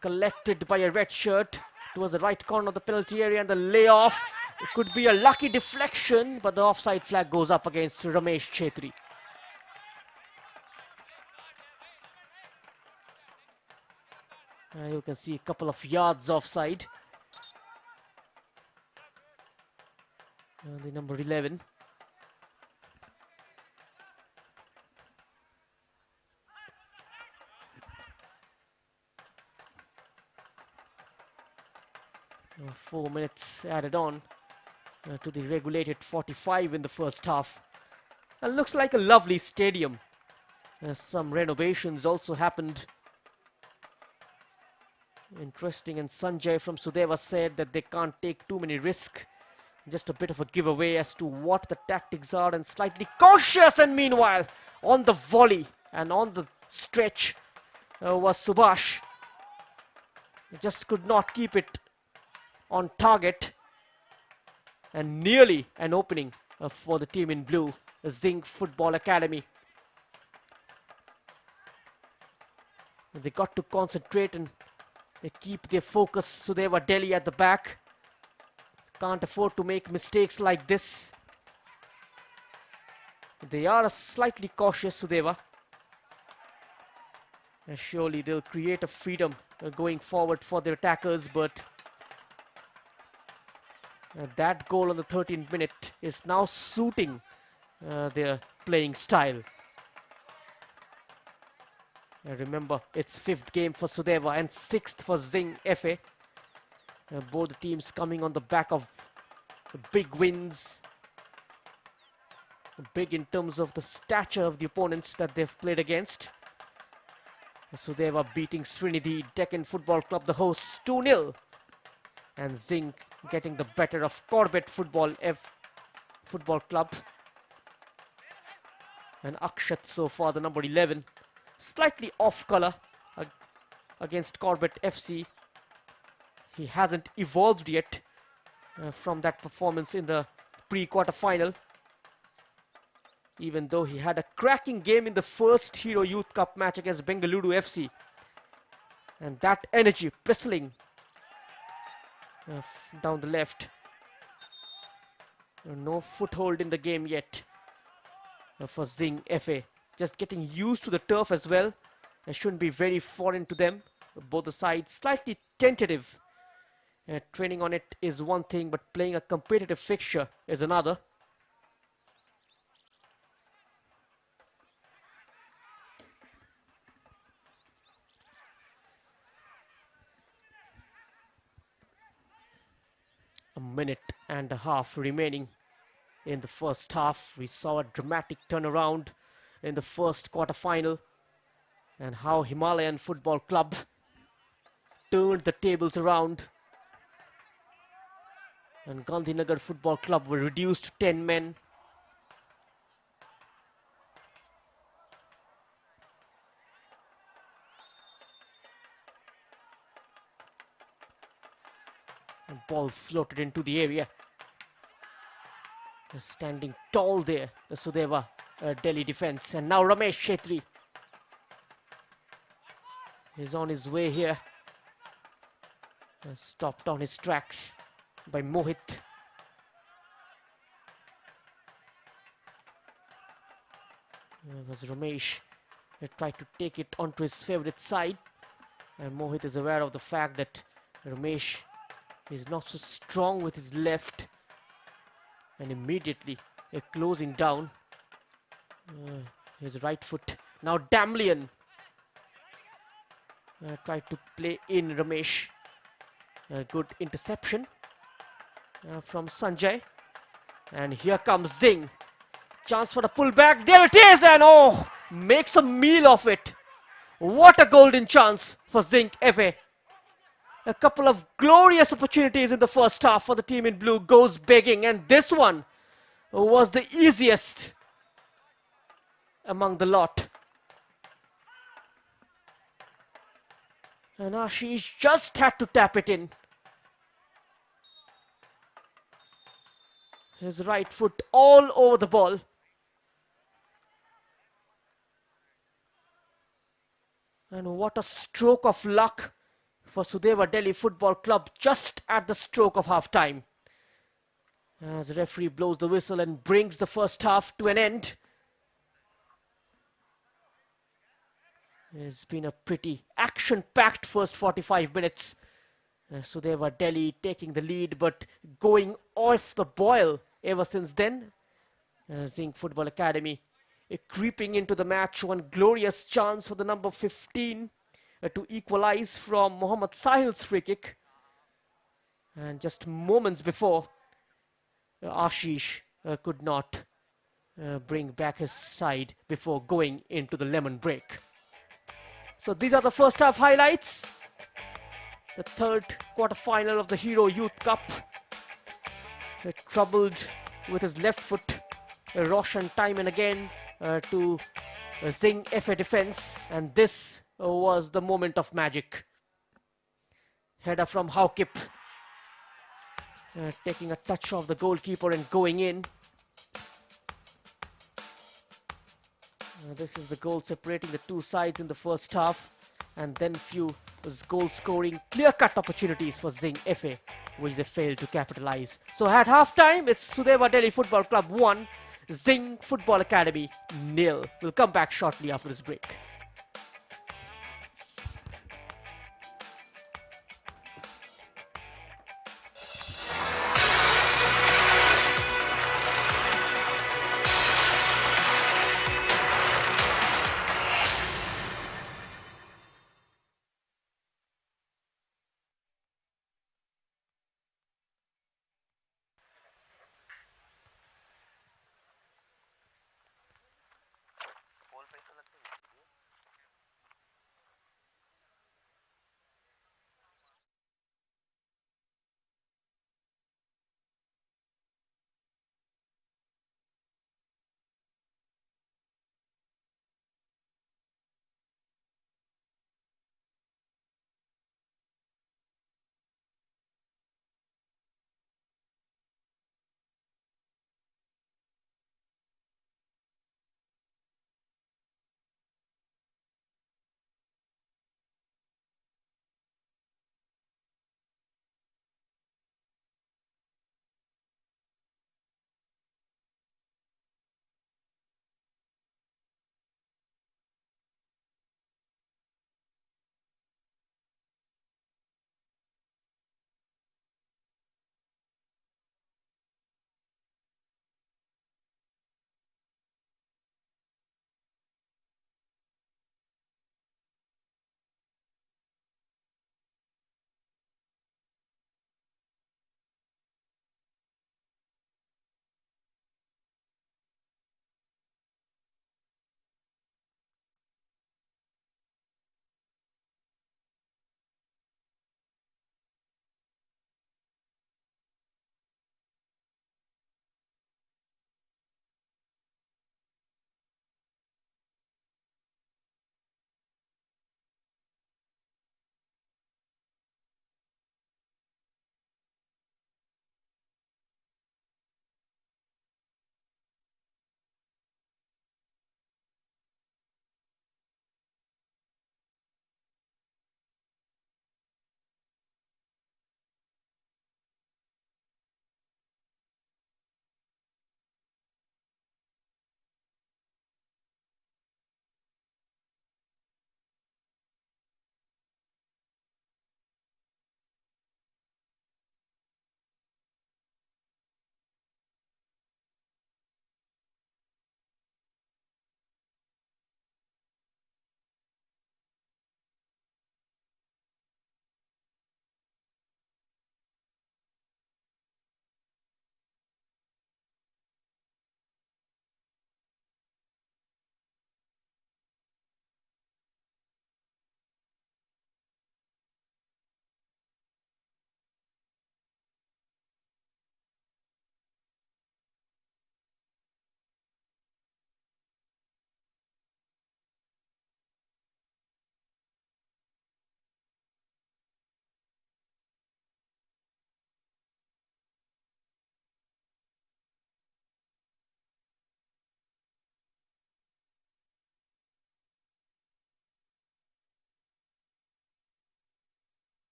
A: Collected by a red shirt towards the right corner of the penalty area, and the layoff. It could be a lucky deflection, but the offside flag goes up against Ramesh Chetri. You can see a couple of yards offside. The number 11. Uh, 4 minutes added on to the regulated 45 in the first half. Looks like a lovely stadium. Some renovations also happened. Interesting, and Sanjay from Sudeva said that they can't take too many risks. Just a bit of a giveaway as to what the tactics are, and slightly cautious. And meanwhile, on the volley and on the stretch was Subhash. Just could not keep it on target, and nearly an opening for the team in blue, the Zinc Football Academy. They got to concentrate and they keep their focus. Sudeva Delhi at the back. Can't afford to make mistakes like this. They are slightly cautious, Sudeva. Surely they'll create a freedom going forward for their attackers, but that goal on the 13th minute is now suiting their playing style. Remember, it's 5th game for Sudeva and 6th for Zinc FA. Both the teams coming on the back of big wins. Big in terms of the stature of the opponents that they've played against. Sudeva beating Srinidhi Deccan Football Club, the hosts, 2-0. And Zinc getting the better of Corbett Football Club. And Akshat so far, the number 11. Slightly off color against Corbett FC. He hasn't evolved yet from that performance in the pre-quarter final. Even though he had a cracking game in the first Hero Youth Cup match against Bengaluru FC. And that energy bristling down the left. No foothold in the game yet for Zinc FA. Just getting used to the turf as well. It shouldn't be very foreign to them. Both the sides slightly tentative. Training on it is one thing, but playing a competitive fixture is another. A minute and a half remaining in the first half. We saw a dramatic turnaround in the first quarter-final, and how Himalayan Football Club turned the tables around, and Gandhinagar Football Club were reduced to 10 men. And ball floated into the area. They're standing tall there, the Sudeva Delhi defense. And now Ramesh Shetri is on his way here. Stopped on his tracks by Mohit. It was Ramesh. He tried to take it onto his favorite side. And Mohit is aware of the fact that Ramesh is not so strong with his left. And immediately closing down his right foot. Now Damlian tried to play in Ramesh. Good interception from Sanjay. And here comes Zinc. Chance for the pullback. There it is, and oh, makes a meal of it. What a golden chance for Zinc FA. A couple of glorious opportunities in the first half for the team in blue goes begging, and this one was the easiest among the lot. And Ashish just had to tap it in. His right foot all over the ball. And what a stroke of luck for Sudeva Delhi Football Club just at the stroke of half time. As the referee blows the whistle and brings the first half to an end. It's been a pretty action-packed first 45 minutes. Sudeva Delhi taking the lead but going off the boil ever since then. Zinc Football Academy creeping into the match. One glorious chance for the number 15 to equalize from Mohammad Sahil's free kick. And just moments before, Ashish could not bring back his side before going into the lemon break. So these are the first half highlights. The third quarter-final of the Hero Youth Cup. Troubled with his left foot. Roshan time and again to Zinc FA defense. And this was the moment of magic. Header from Haukip. Taking a touch of the goalkeeper and going in. This is the goal separating the two sides in the first half. And then few goal-scoring, clear-cut opportunities for Zinc FA, which they failed to capitalize. So at half-time, it's Sudeva Delhi Football Club 1, Zinc Football Academy 0. We'll come back shortly after this break.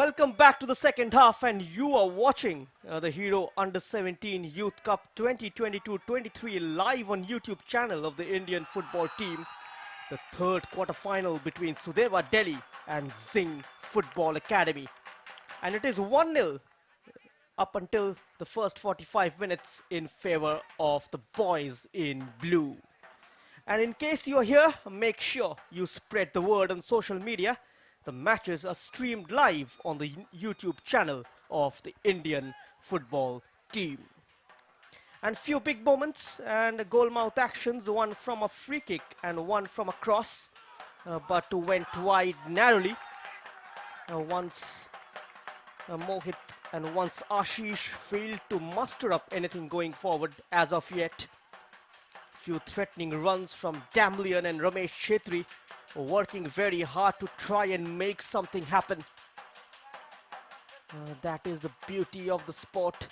A: welcome back to the second half, and you are watching the Hero Under 17 Youth Cup 2022-23 live on YouTube channel of the Indian football team. The third quarter-final between Sudeva Delhi and Zinc Football Academy. And it is 1-0 up until the first 45 minutes in favor of the boys in blue. And in case you are here, make sure you spread the word on social media. The matches are streamed live on the YouTube channel of the Indian football team. And few big moments and goal mouth actions, one from a free kick and one from a cross, but went wide narrowly. Once Mohit and once Ashish failed to muster up anything going forward as of yet. Few threatening runs from Damlian and Ramesh Chetri, working very hard to try and make something happen. That is the beauty of the sport.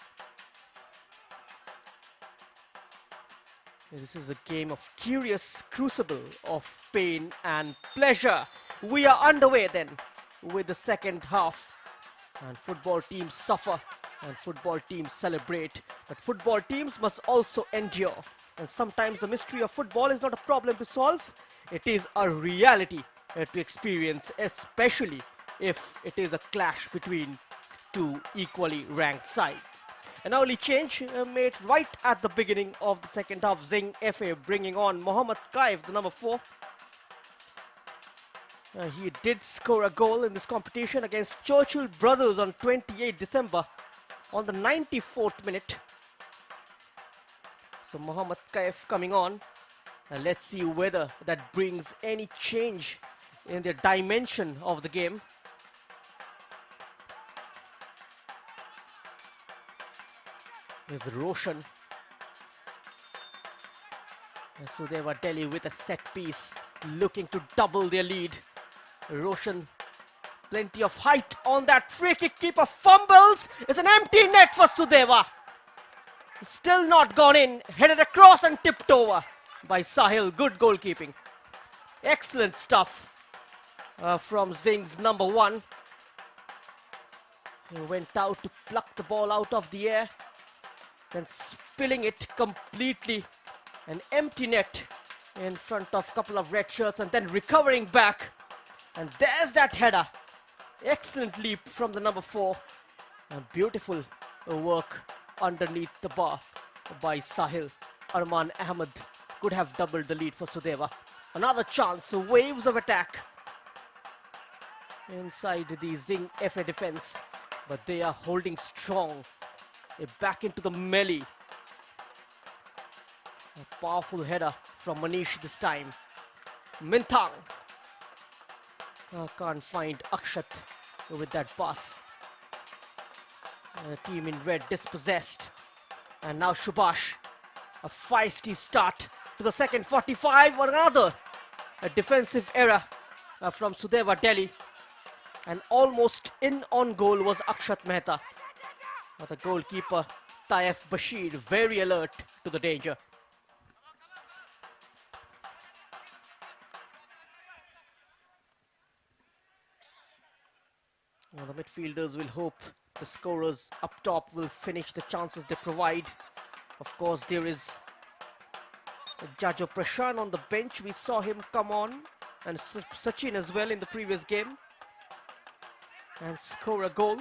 A: This is a game of curious crucible of pain and pleasure. We are underway then with the second half. And football teams suffer and football teams celebrate. But football teams must also endure. And sometimes the mystery of football is not a problem to solve. It is a reality to experience, especially if it is a clash between two equally ranked sides. An early change made right at the beginning of the second half. Zinc FA bringing on Mohammad Kaif, the number 4. He did score a goal in this competition against Churchill Brothers on 28 December on the 94th minute. So Mohammad Kaif coming on. Let's see whether that brings any change in the dimension of the game. There's Roshan. Sudeva Delhi with a set piece, looking to double their lead. Roshan, plenty of height on that free kick. Keeper fumbles. It's an empty net for Sudeva. Still not gone in. Headed across and tipped over by Sahil. Good goalkeeping. Excellent stuff from Zinc's number 1. He went out to pluck the ball out of the air, then spilling it completely. An empty net in front of a couple of red shirts, and then recovering back. And there's that header. Excellent leap from the number 4. And beautiful work underneath the bar by Sahil. Arman Ahmed could have doubled the lead for Sudeva. Another chance, waves of attack inside the Zinc FA defense, but they are holding strong. Back into the melee. A powerful header from Manish this time. Minthang can't find Akshat with that pass. The team in red dispossessed. And now Subhash. A feisty start to the second 45. Another a defensive error from Sudeva Delhi. And almost in on goal was Akshat Mehta. But the goalkeeper Taif Bashir very alert to the danger. Well, the midfielders will hope the scorers up top will finish the chances they provide. Of course, there is Jajo Prashan on the bench. We saw him come on, and Sachin as well in the previous game, and score a goal.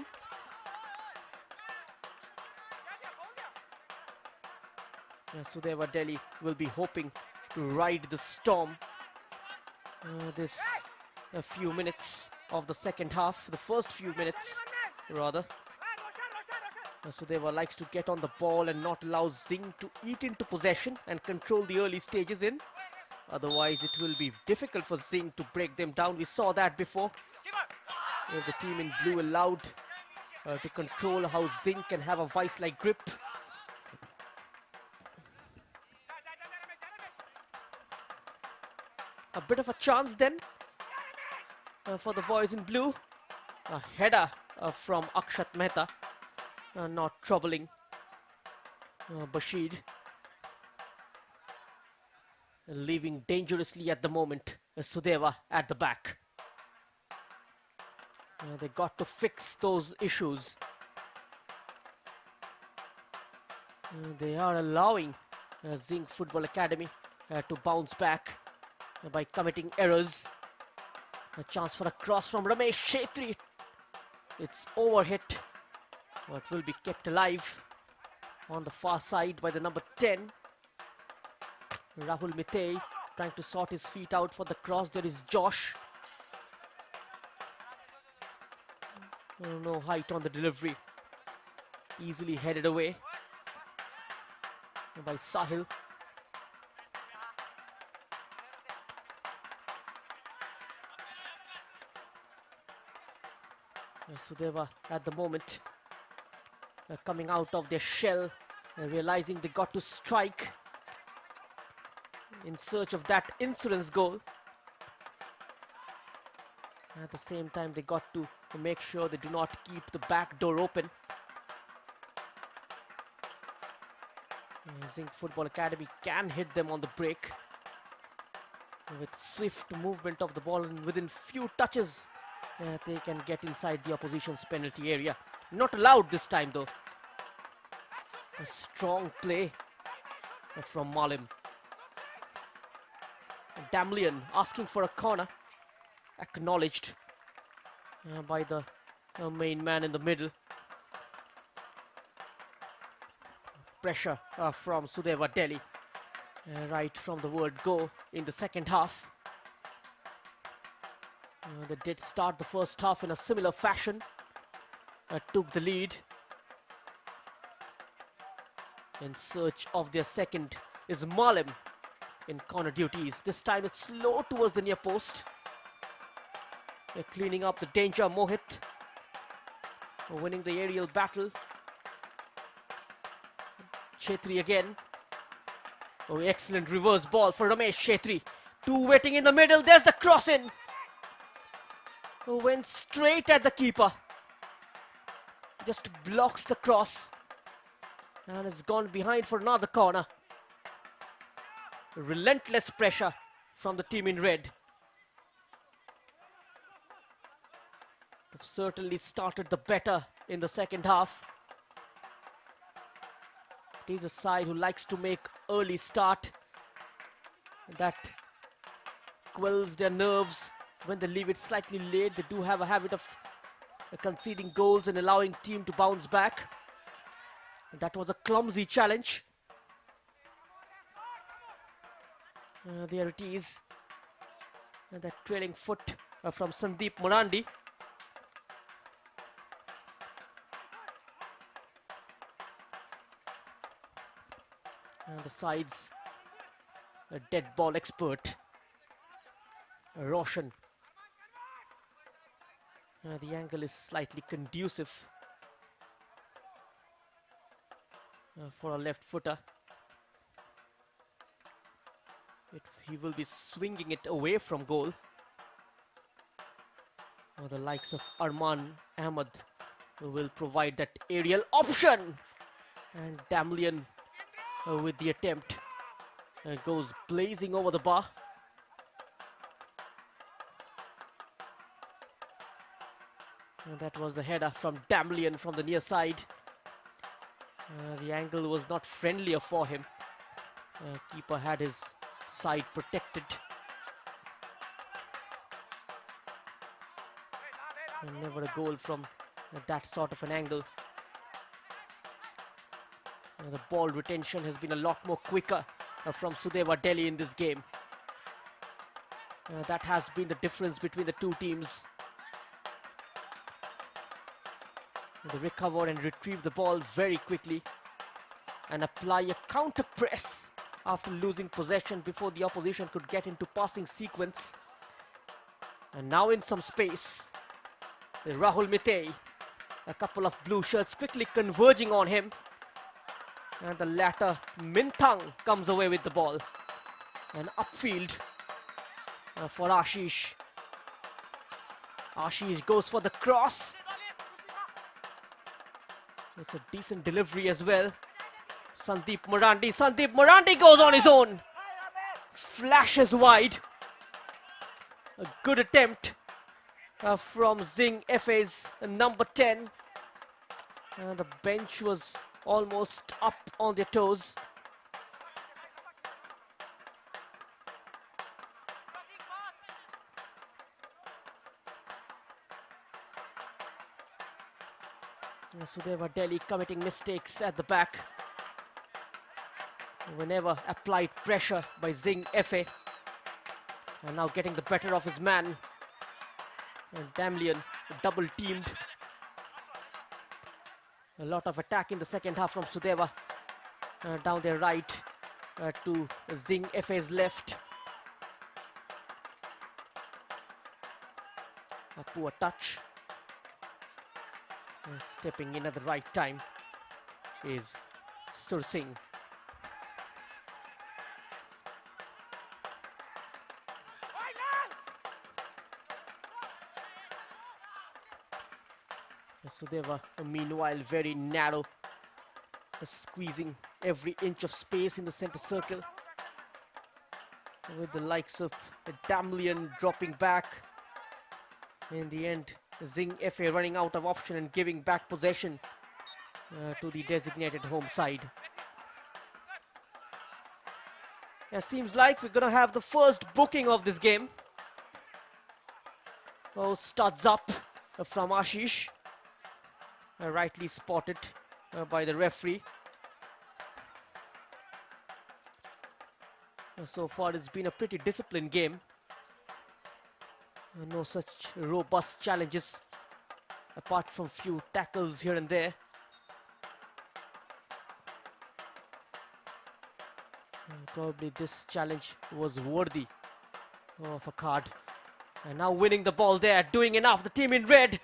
A: Sudeva Delhi will be hoping to ride the storm this a few minutes of the second half, the first few minutes rather. Sudeva likes to get on the ball and not allow Zinc to eat into possession and control the early stages in. Otherwise it will be difficult for Zinc to break them down. We saw that before. The team in blue allowed to control how Zinc can have a vice-like grip. A bit of a chance then for the boys in blue. A header from Akshat Mehta, not troubling Bashir. Leaving dangerously at the moment. Sudeva at the back. They got to fix those issues. They are allowing Zinc Football Academy to bounce back by committing errors. A chance for a cross from Ramesh Shetri. It's overhit, but will be kept alive on the far side by the number 10. Rahul Mitay trying to sort his feet out for the cross. There is Josh. No height on the delivery. Easily headed away by Sahil. Sudeva at the moment coming out of their shell, realizing they got to strike in search of that insurance goal. At the same time, they got to make sure they do not keep the back door open. Zinc Football Academy can hit them on the break with swift movement of the ball, and within few touches they can get inside the opposition's penalty area. Not allowed this time though. A strong play from Malim. Damlian asking for a corner. Acknowledged by the main man in the middle. Pressure from Sudeva Delhi right from the word go in the second half. They did start the first half in a similar fashion. Took the lead. In search of their second is Malim in corner duties. This time it's slow towards the near post. They're cleaning up the danger. Mohit winning the aerial battle. Shetri again. Oh, excellent reverse ball for Ramesh Shetri. Two waiting in the middle. There's the cross in. Oh, went straight at the keeper. Just blocks the cross. And has gone behind for another corner. Relentless pressure from the team in red. They've certainly started the better in the second half. It is a side who likes to make early start. That quells their nerves when they leave it slightly late. They do have a habit of conceding goals and allowing team to bounce back. That was a clumsy challenge. There it is. And that trailing foot from Sandeep Morandi. And the sides, a dead ball expert, Roshan. The angle is slightly conducive for a left footer. He will be swinging it away from goal. The likes of Arman Ahmed will provide that aerial option. And Damlian with the attempt goes blazing over the bar. And that was the header from Damlian from the near side. The angle was not friendlier for him. Keeper had his side protected. And never a goal from that sort of an angle. The ball retention has been a lot more quicker from Sudeva Delhi in this game. That has been the difference between the two teams. They recover and retrieve the ball very quickly and apply a counter press after losing possession before the opposition could get into passing sequence. And now in some space, Rahul Mitay, a couple of blue shirts quickly converging on him. And the latter, Minthang, comes away with the ball. And upfield for Ashish. Ashish goes for the cross. It's a decent delivery as well. Sandeep Morandi goes on his own. Flashes wide. A good attempt from Zinc FA's number 10. The bench was almost up on their toes. Sudeva Delhi committing mistakes at the back. Whenever applied pressure by Zinc FA. And now getting the better of his man. And Damlian double teamed. A lot of attack in the second half from Sudeva. Down their right to Zinc FA's left. A poor touch. And stepping in at the right time is Sur Singh. Sudeva, meanwhile, very narrow, squeezing every inch of space in the center circle, with the likes of Damlian dropping back. In the end, Zinc FA running out of option and giving back possession to the designated home side. It seems like we're gonna have the first booking of this game. Oh, studs up from Ashish. Rightly spotted by the referee. So far it's been a pretty disciplined game. No such robust challenges apart from few tackles here and there. Probably this challenge was worthy of a card. And now winning the ball there, doing enough. The team in red.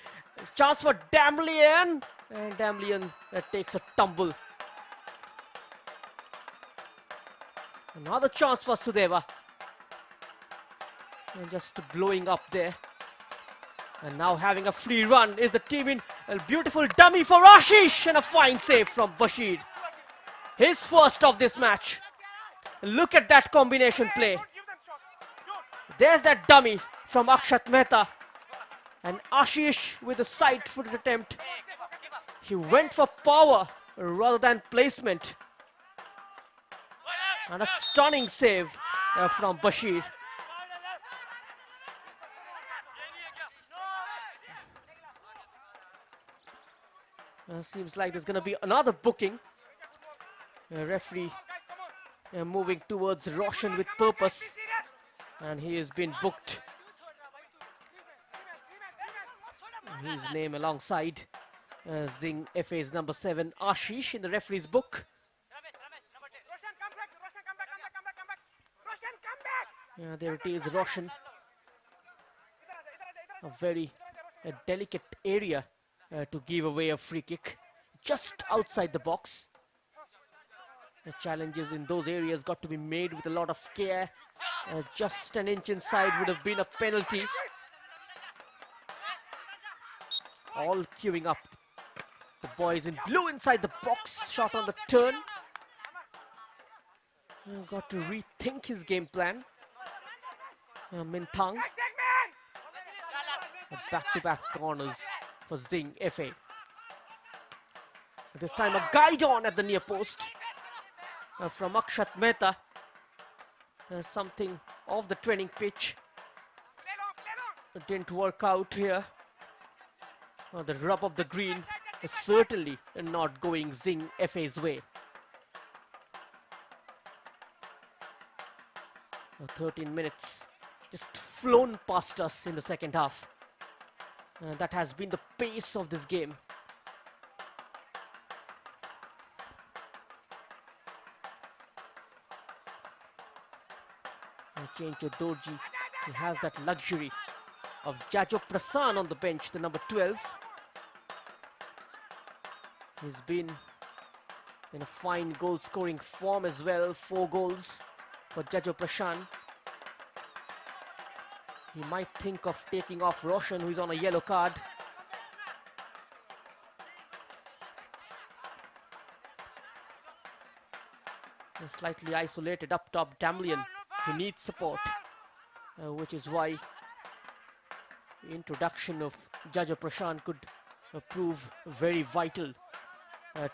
A: Chance for Damlian. And Damlian takes a tumble. Another chance for Sudeva. And just blowing up there. And now having a free run is the team in. A beautiful dummy for Ashish. And a fine save from Bashir. His first of this match. Look at that combination play. There's that dummy from Akshat Mehta. And Ashish with a side-footed attempt. He went for power rather than placement. And a stunning save from Bashir. Seems like there's going to be another booking. Referee moving towards Roshan with purpose. And he has been booked. His name alongside Zinc FA's number 7, Ashish, in the referee's book. There it is, Roshan. A very delicate area to give away a free kick, just outside the box. The challenges in those areas got to be made with a lot of care. Just an inch inside would have been a penalty. All queuing up. The boys in blue inside the box. Shot on the turn. Got to rethink his game plan. Minthang. Back-to-back corners for Zinc FA. This time a guide on at the near post from Akshat Mehta. Something off the training pitch. It didn't work out here. The rub of the green is certainly not going Zinc FA's way. 13 minutes just flown past us in the second half. That has been the pace of this game. Change to Dorji. He has that luxury of Jajo Prasan on the bench, the number 12. He's been in a fine goal scoring form as well. 4 goals for Jajo Prasan. He might think of taking off Roshan, who is on a yellow card. Slightly isolated up top, Damlian. He needs support, which is why introduction of Jaja Prashant could prove very vital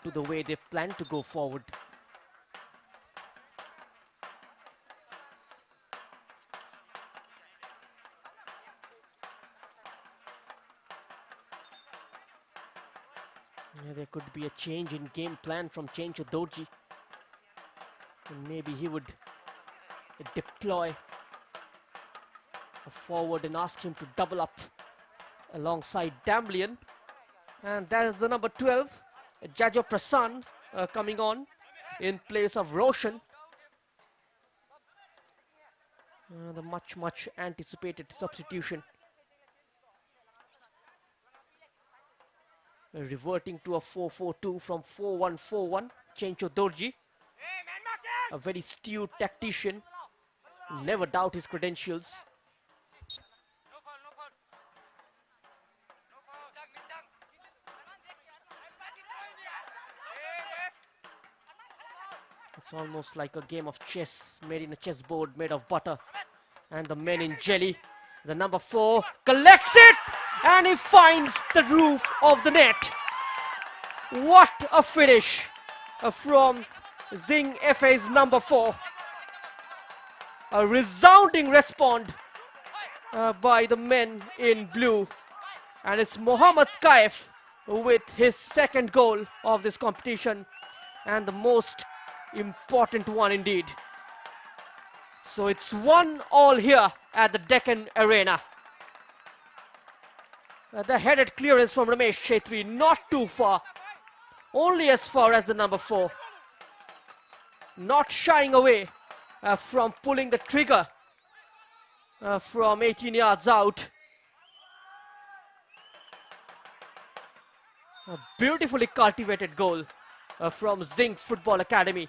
A: to the way they plan to go forward. There could be a change in game plan from Chencho Dorji. And maybe he would deploy a forward and ask him to double up alongside Damblian. And that is the number 12, Jajo Prasanth, coming on in place of Roshan. The much anticipated substitution. Reverting to a 4-4-2 from 4-1-4-1. Chencho Dorji, a very astute tactician. Never doubt his credentials. It's almost like a game of chess made in a chessboard made of butter. And the men in jelly. The number 4 collects it and he finds the roof of the net. What a finish from Zinc FA's number 4. A resounding response by the men in blue. And it's Mohammad Kaif with his second goal of this competition and the most important one indeed. So it's 1-1 here at the Deccan Arena. The headed clearance from Ramesh Chetri, not too far, only as far as the number 4. Not shying away from pulling the trigger from 18 yards out. A beautifully cultivated goal from Zinc Football Academy.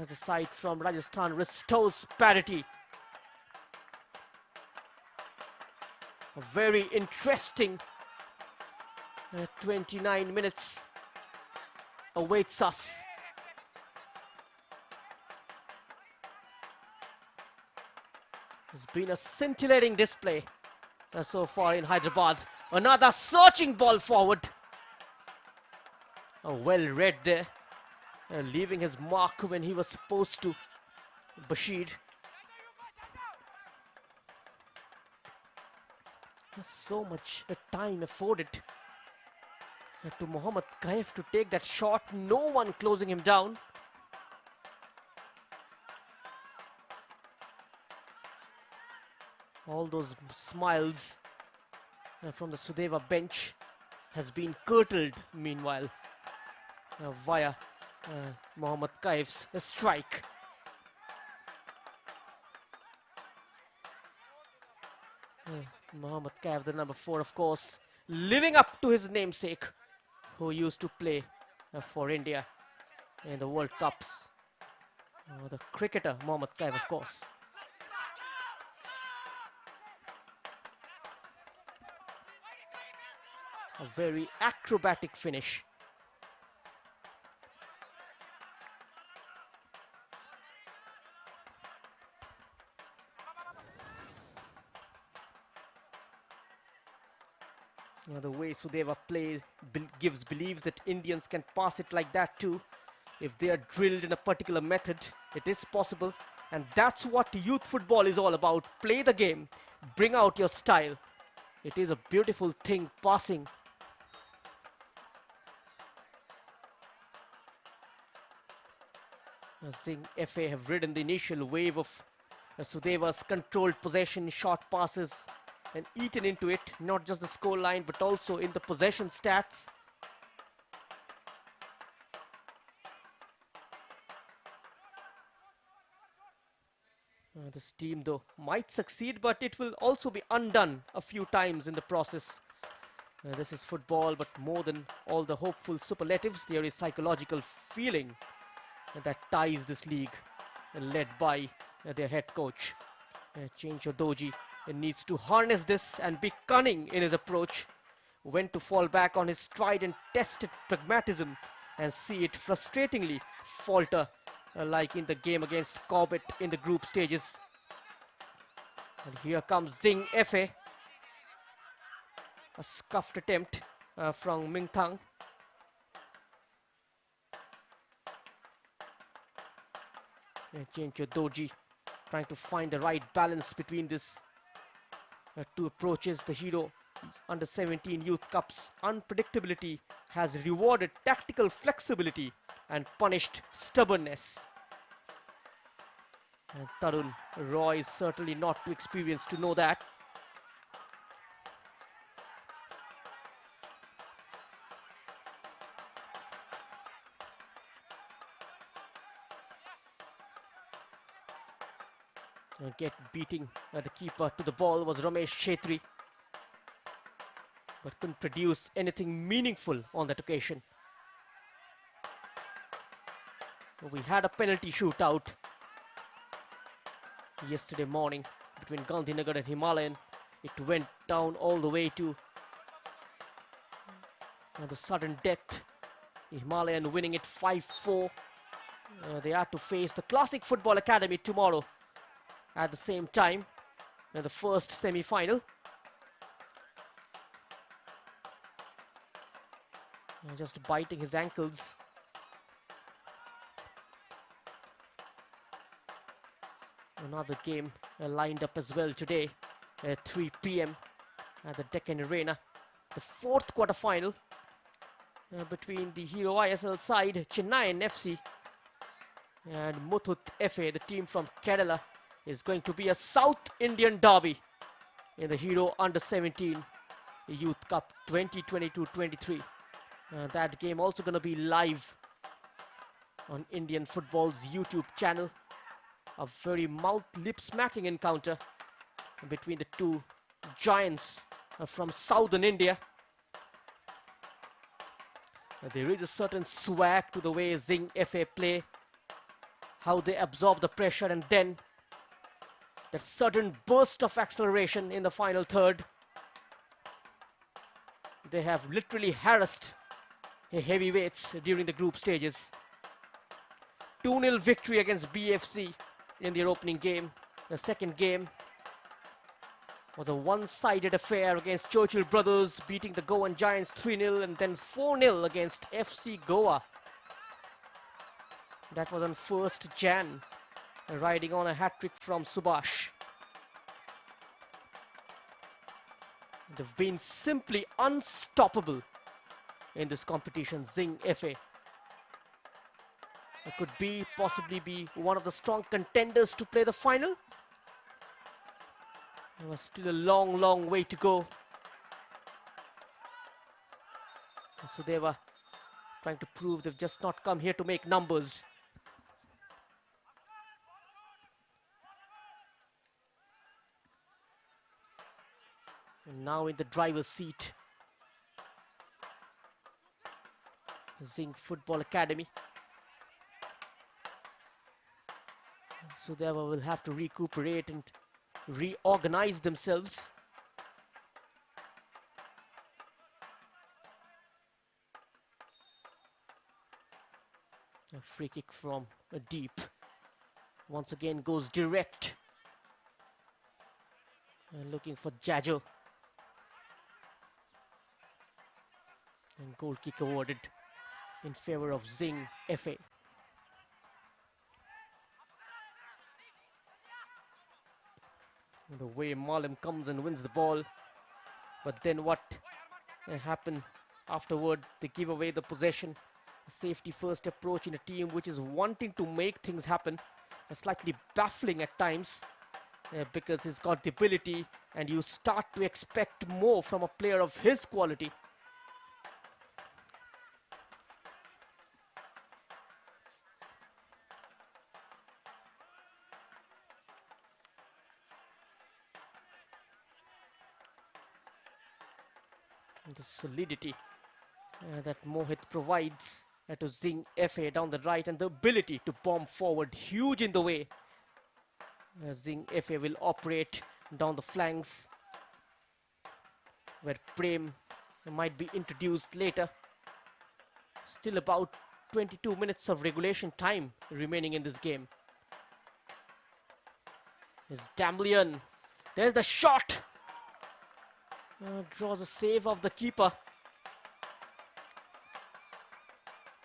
A: As the side from Rajasthan restores parity. A very interesting 29 minutes awaits us. It's been a scintillating display so far in Hyderabad. Another searching ball forward. Well read there. Leaving his mark when he was supposed to. Bashir. So much time afforded to Mohammad Kaif to take that shot. No one closing him down. All those smiles from the Sudeva bench has been curtailed meanwhile via Mohammad Kaif's strike. Mohammad Kaif, the number 4, of course, living up to his namesake, who used to play for India in the World Cups. The cricketer Mohammad Kaif, of course. A very acrobatic finish. The way Sudeva plays believes that Indians can pass it like that too. If they are drilled in a particular method, it is possible. And that's what youth football is all about. Play the game, bring out your style. It is a beautiful thing, passing. Zinc FA have ridden the initial wave of Sudeva's controlled possession, short passes, and eaten into it, not just the score line but also in the possession stats. This team though might succeed, but it will also be undone a few times in the process. This is football, but more than all the hopeful superlatives, there is psychological feeling that ties this league, led by their head coach. Chencho Dorji needs to harness this and be cunning in his approach, when to fall back on his tried and tested pragmatism and see it frustratingly falter like in the game against Corbett in the group stages. And here comes Zinc FA. A scuffed attempt from Ming Thang. Chencho Doji trying to find the right balance between this two approaches. The hero under 17 youth cups unpredictability has rewarded tactical flexibility and punished stubbornness. And Tarun Roy is certainly not too experienced to know that. Beating the keeper to the ball was Ramesh Chetri, but couldn't produce anything meaningful on that occasion. We had a penalty shootout yesterday morning between Gandhinagar and Himalayan. It went down all the way to the sudden death. Himalayan winning it 5-4. They are to face the Classic Football Academy tomorrow at the same time in the first semi-final. Just biting his ankles. Another game lined up as well today at 3 p.m. at the Deccan Arena. The fourth quarter final between the Hero ISL side Chennai FC and Muthoot FA, the team from Kerala, is going to be a South Indian derby in the Hero Under 17 Youth Cup 2022-23. That game also going to be live on Indian football's YouTube channel. A very lip-smacking encounter between the two giants from southern India. There is a certain swag to the way Zinc FA play, how they absorb the pressure, and then that sudden burst of acceleration in the final third. They have literally harassed heavyweights during the group stages. 2-0 victory against BFC in their opening game. The second game was a one-sided affair against Churchill Brothers, beating the Goan Giants 3-0 and then 4-0 against FC Goa. That was on 1st Jan, riding on a hat-trick from Subhash. They've been simply unstoppable in this competition, Zinc FA. It could possibly be one of the strong contenders to play the final. There was still a long, long way to go. Sudeva trying to prove they've just not come here to make numbers. And now in the driver's seat, Zinc Football Academy. Sudeva will have to recuperate and reorganize themselves. A free kick from deep. Once again goes direct. And looking for Jajo. And goal kick awarded in favor of Zinc FA. The way Malam comes and wins the ball, but then what happened afterward? They give away the possession. A safety first approach in a team which is wanting to make things happen. Slightly baffling at times because he's got the ability and you start to expect more from a player of his quality. The solidity that Mohit provides to Zinc FA down the right, and the ability to bomb forward, huge in the way. Zinc FA will operate down the flanks, where Prem might be introduced later. Still about 22 minutes of regulation time remaining in this game. Is Damlian There's the shot. Draws a save of the keeper.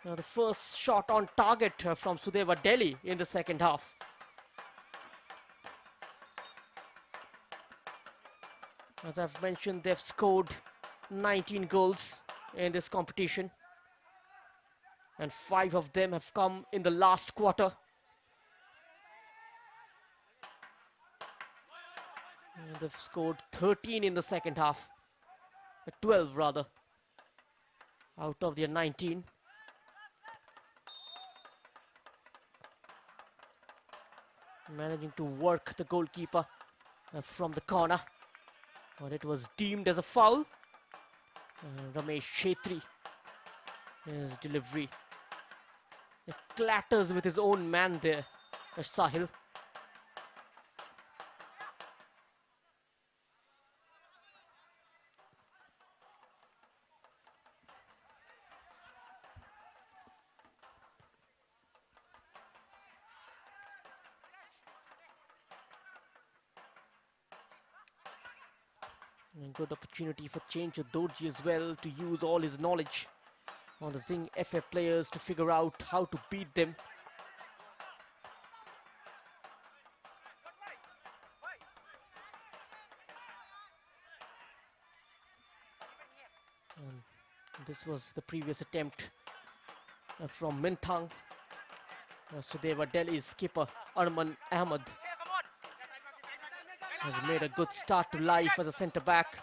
A: The first shot on target from Sudeva Delhi in the second half. As I've mentioned, they've scored 19 goals in this competition, and 5 of them have come in the last quarter. And they've scored 13 in the second half, 12 rather, out of their 19. Managing to work the goalkeeper from the corner, but it was deemed as a foul. Ramesh Shetri, his delivery, it clatters with his own man there, Sahil. And good opportunity for Change Dorji as well to use all his knowledge on the Zinc FA players to figure out how to beat them. And this was the previous attempt from Minthang. Sudeva Delhi's skipper Arman Ahmed has made a good start to life as a centre-back.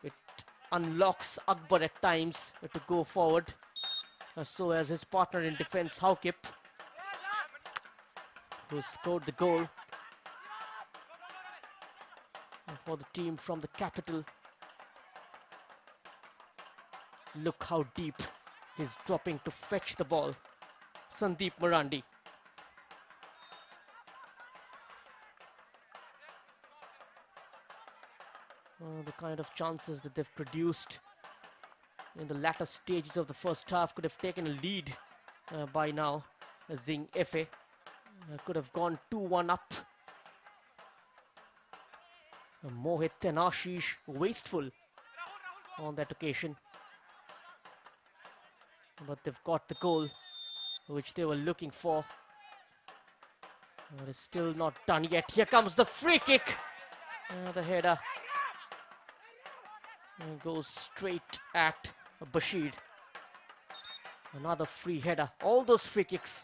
A: It unlocks Akbar at times to go forward. So as his partner in defence, Haukip, who scored the goal for the team from the capital. Look how deep he's dropping to fetch the ball. Sandeep Marandi. The kind of chances that they've produced in the latter stages of the first half could have taken a lead by now. Zinc FA could have gone 2-1 up. Mohit and Ashish wasteful on that occasion, but they've got the goal which they were looking for. But it's still not done yet. Here comes the free kick. The header goes straight at Bashir. Another free header. All those free kicks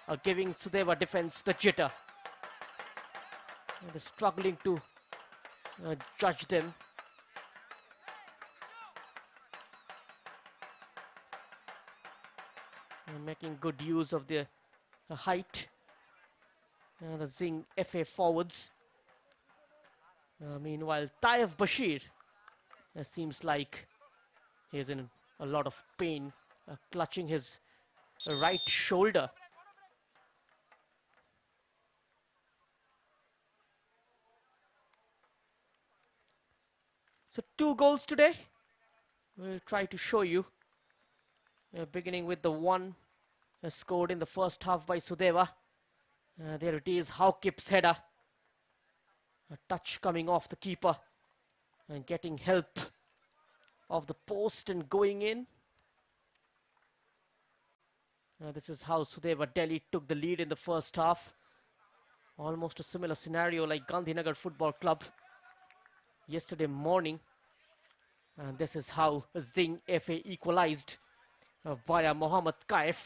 A: are giving Sudeva defense the jitter. They're struggling to judge them. Making good use of their height. The Zinc FA forwards. Meanwhile, Taif Bashir seems like he's in a lot of pain, clutching his right shoulder. So 2 goals today. We'll try to show you. Beginning with the one scored in the first half by Sudeva. There it is, Haukip's header. A touch coming off the keeper and getting help of the post and going in. This is how Sudeva Delhi took the lead in the first half. Almost a similar scenario like Gandhinagar Football Club yesterday morning. And this is how Zinc FA equalized via Mohammad Kaif,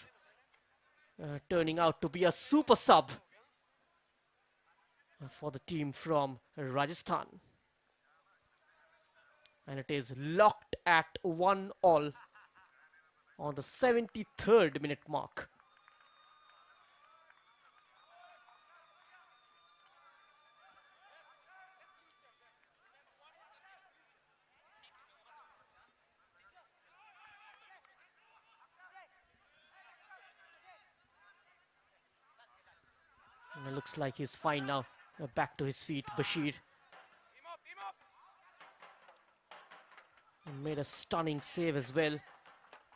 A: turning out to be a super sub for the team from Rajasthan. And it is locked at 1-1 on the 73rd minute mark. And it looks like he's fine now. Back to his feet, Bashir. And made a stunning save as well.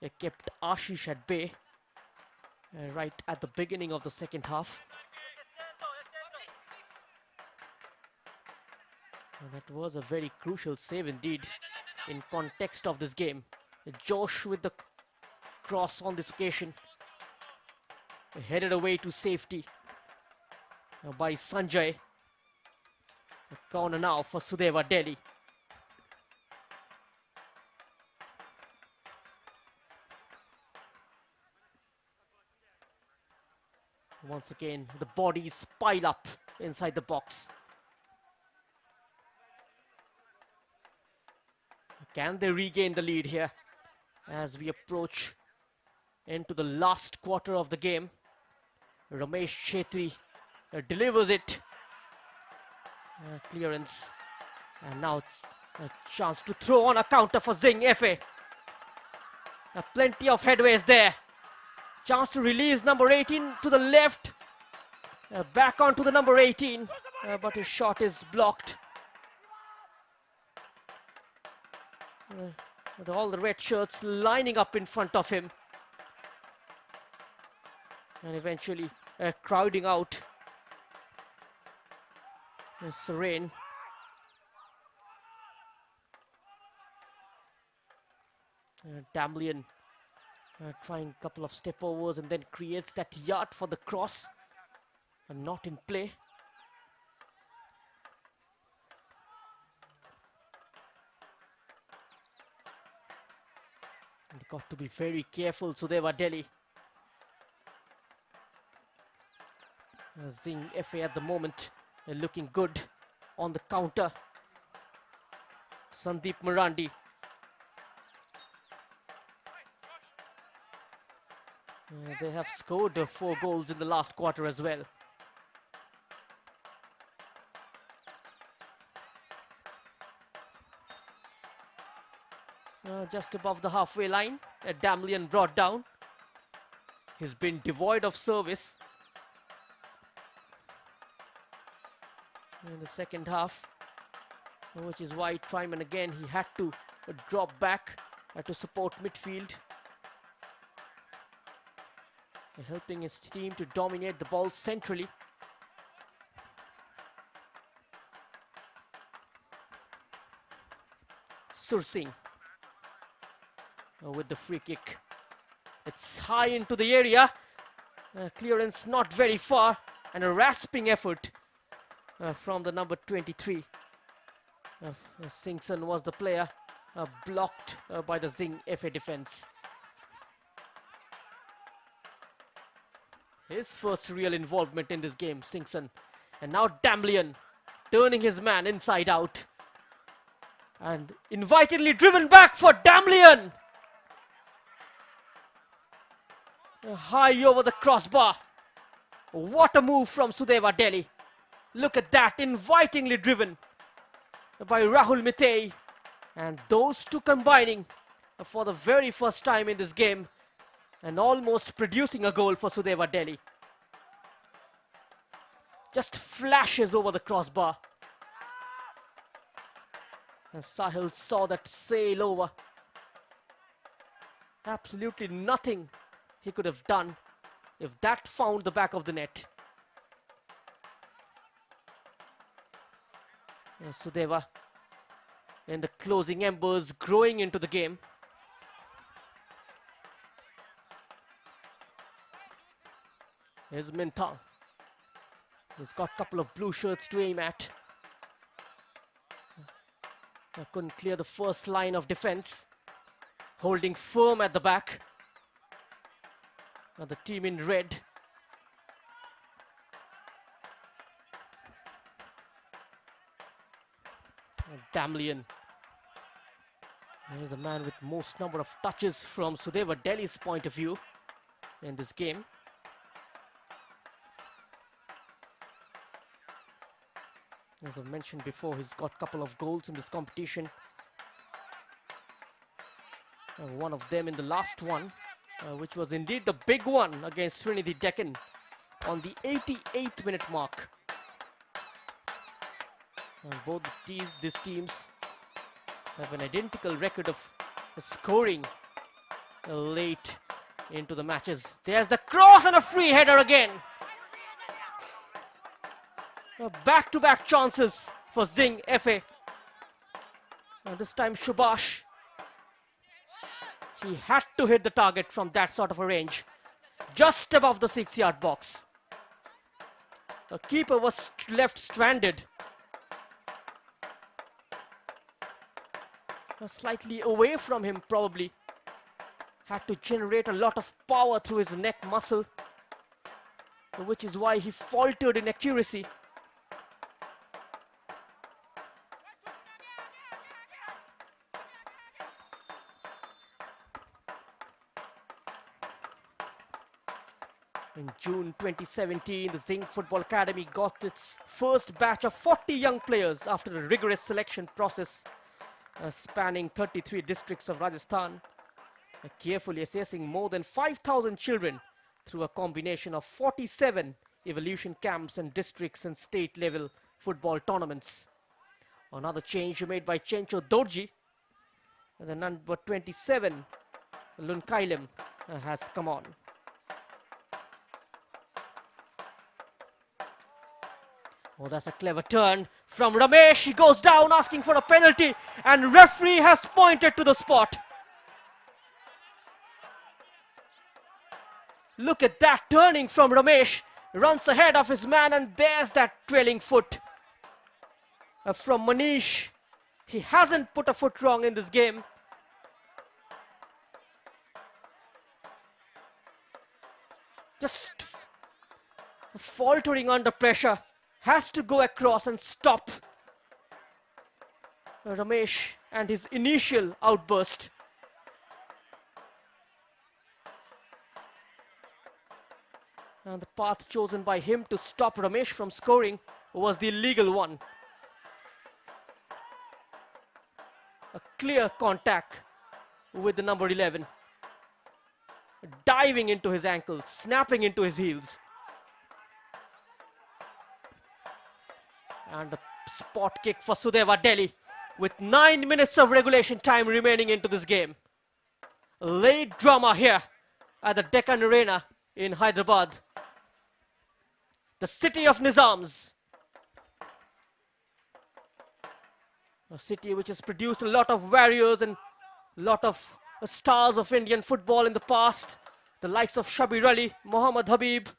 A: He kept Ashish at bay right at the beginning of the second half. That was a very crucial save indeed in context of this game. Josh with the cross on this occasion. Headed away to safety by Sanjay. A corner now for Sudeva Delhi. Once again, the bodies pile up inside the box. Can they regain the lead here as we approach into the last quarter of the game? Ramesh Chetri delivers it. Clearance. And now a chance to throw on a counter for Zinc FA. Plenty of headways there. Chance to release number 18 to the left. Back onto the number 18. But his shot is blocked. With all the red shirts lining up in front of him. And eventually crowding out Serene. Damlian trying a couple of step overs and then creates that yard for the cross. And not in play. And got to be very careful, Sudeva Delhi. Zinc FA at the moment looking good on the counter. Sandeep Marandi. They have scored 4 goals in the last quarter as well. Just above the halfway line, Damlian brought down. He's been devoid of service in the second half, which is why Twyman again, he had to drop back to support midfield, helping his team to dominate the ball centrally. Sursing with the free kick. It's high into the area. Clearance not very far, and a rasping effort from the number 23. Singson was the player, blocked by the Zinc FA defense. His first real involvement in this game, Singson. And now Damlian turning his man inside out. And invitingly driven back for Damlian. High over the crossbar. What a move from Sudeva Delhi. Look at that, invitingly driven by Rahul Mitei. And those two combining for the very first time in this game and almost producing a goal for Sudeva Delhi. Just flashes over the crossbar. And Sahil saw that sail over. Absolutely nothing he could have done if that found the back of the net. Sudeva in the closing embers, growing into the game. Here's Mintang. He's got a couple of blue shirts to aim at. Couldn't clear the first line of defense. Holding firm at the back. The team in red. Damlian. He's the man with most number of touches from Sudeva Delhi's point of view in this game. As I mentioned before, he's got a couple of goals in this competition. One of them in the last one, which was indeed the big one against Trinity Deccan on the 88th minute mark. And both these teams have an identical record of scoring late into the matches. There's the cross and a free header again. Back-to-back chances for Zinc FA This time Subhash. He had to hit the target from that sort of a range. Just above the 6-yard box. The keeper was left stranded. Slightly away from him probably. Had to generate a lot of power through his neck muscle, which is why he faltered in accuracy. In June 2017, the Zinc Football Academy got its first batch of 40 young players after a rigorous selection process spanning 33 districts of Rajasthan, carefully assessing more than 5,000 children through a combination of 47 evolution camps and districts and state level football tournaments. Another change made by Chencho Dorji, the number 27, Lunkailem, has come on. Oh, that's a clever turn from Ramesh. He goes down asking for a penalty, and referee has pointed to the spot. Look at that turning from Ramesh. Runs ahead of his man, and there's that trailing foot from Manish. He hasn't put a foot wrong in this game. Just faltering under pressure. Has to go across and stop Ramesh and his initial outburst. And the path chosen by him to stop Ramesh from scoring was the illegal one. A clear contact with the number 11. Diving into his ankles, snapping into his heels. And a spot kick for Sudeva Delhi with 9 minutes of regulation time remaining into this game. Late drama here at the Deccan Arena in Hyderabad. The city of Nizams. A city which has produced a lot of warriors and a lot of stars of Indian football in the past. The likes of Shabir Ali, Muhammad Habib.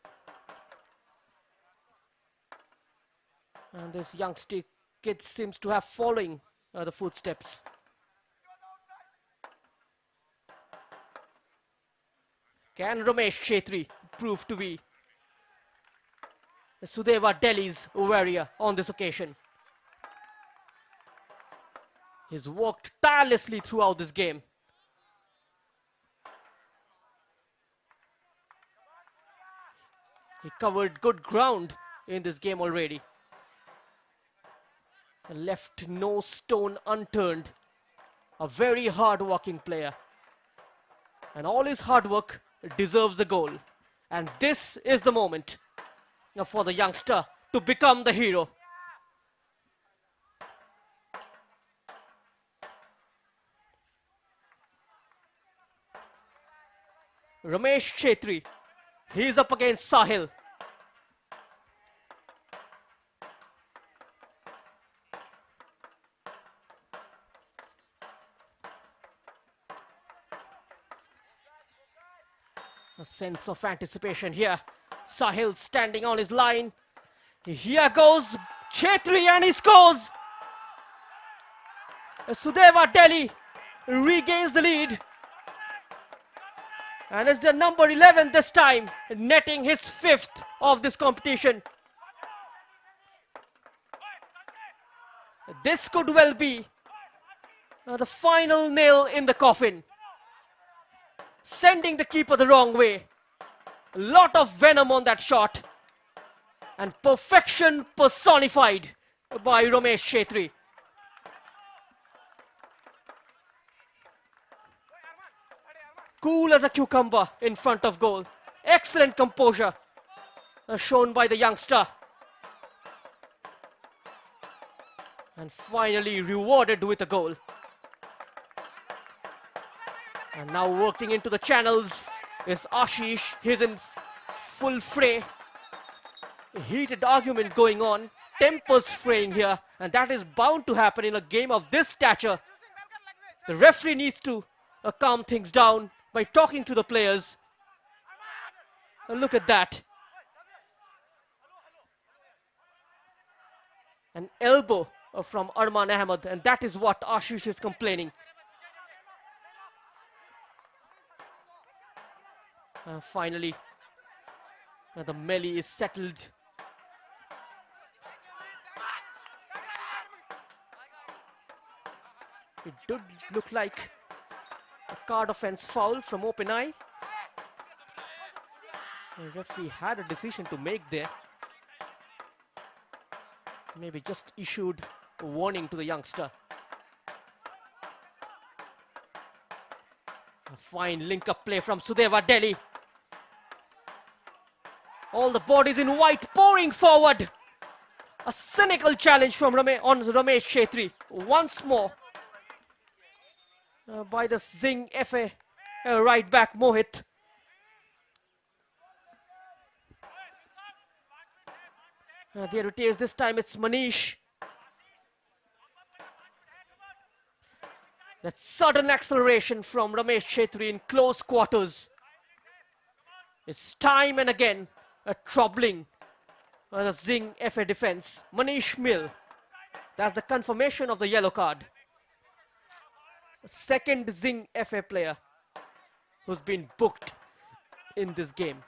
A: And this youngster kid seems to have following the footsteps. Can Ramesh Chetri prove to be Sudeva Delhi's warrior on this occasion? He's worked tirelessly throughout this game. He covered good ground in this game already. Left no stone unturned. A very hard-working player. And all his hard work deserves a goal. And this is the moment for the youngster to become the hero. Ramesh Chetri. He's up against Sahil. A sense of anticipation here. Sahil standing on his line. Here goes Chetri and he scores. Sudeva Delhi regains the lead. And it's the number 11 this time, netting his 5th of this competition. This could well be the final nail in the coffin. Sending the keeper the wrong way. A lot of venom on that shot. And perfection personified by Ramesh Chetri. Cool as a cucumber in front of goal. Excellent composure shown by the youngster. And finally rewarded with a goal. And now working into the channels is Ashish. He's in full fray. A heated argument going on. Tempers fraying here. And that is bound to happen in a game of this stature The referee needs to calm things down by talking to the players. Look at that. An elbow from Arman Ahmed, and that is what Ashish is complaining. Finally, the melee is settled. It did look like a card offense foul from open eye. The referee had a decision to make there. Maybe just issued a warning to the youngster. A fine link-up play from Sudeva Delhi. All the bodies in white pouring forward. A cynical challenge from Ramesh Chetri once more by the Zinc FA right back Mohit. There it is, this time it's Manish. That sudden acceleration from Ramesh Chetri in close quarters. It's time and again troubling the Zinc FA defense. Manish Mill. That's the confirmation of the yellow card. Second Zinc FA player who's been booked in this game.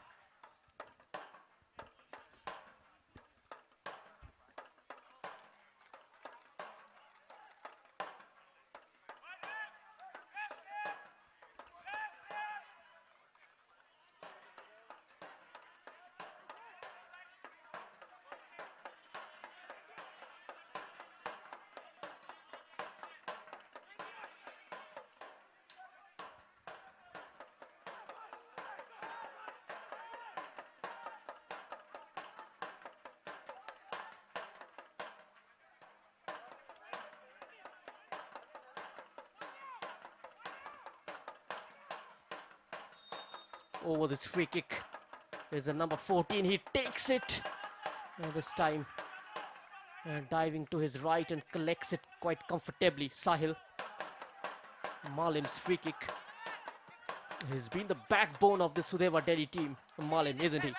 A: Over this free kick is the number 14. He takes it this time, diving to his right and collects it quite comfortably. Sahil. Malim's free kick. He's been the backbone of the Sudeva Delhi team, Malim, isn't he?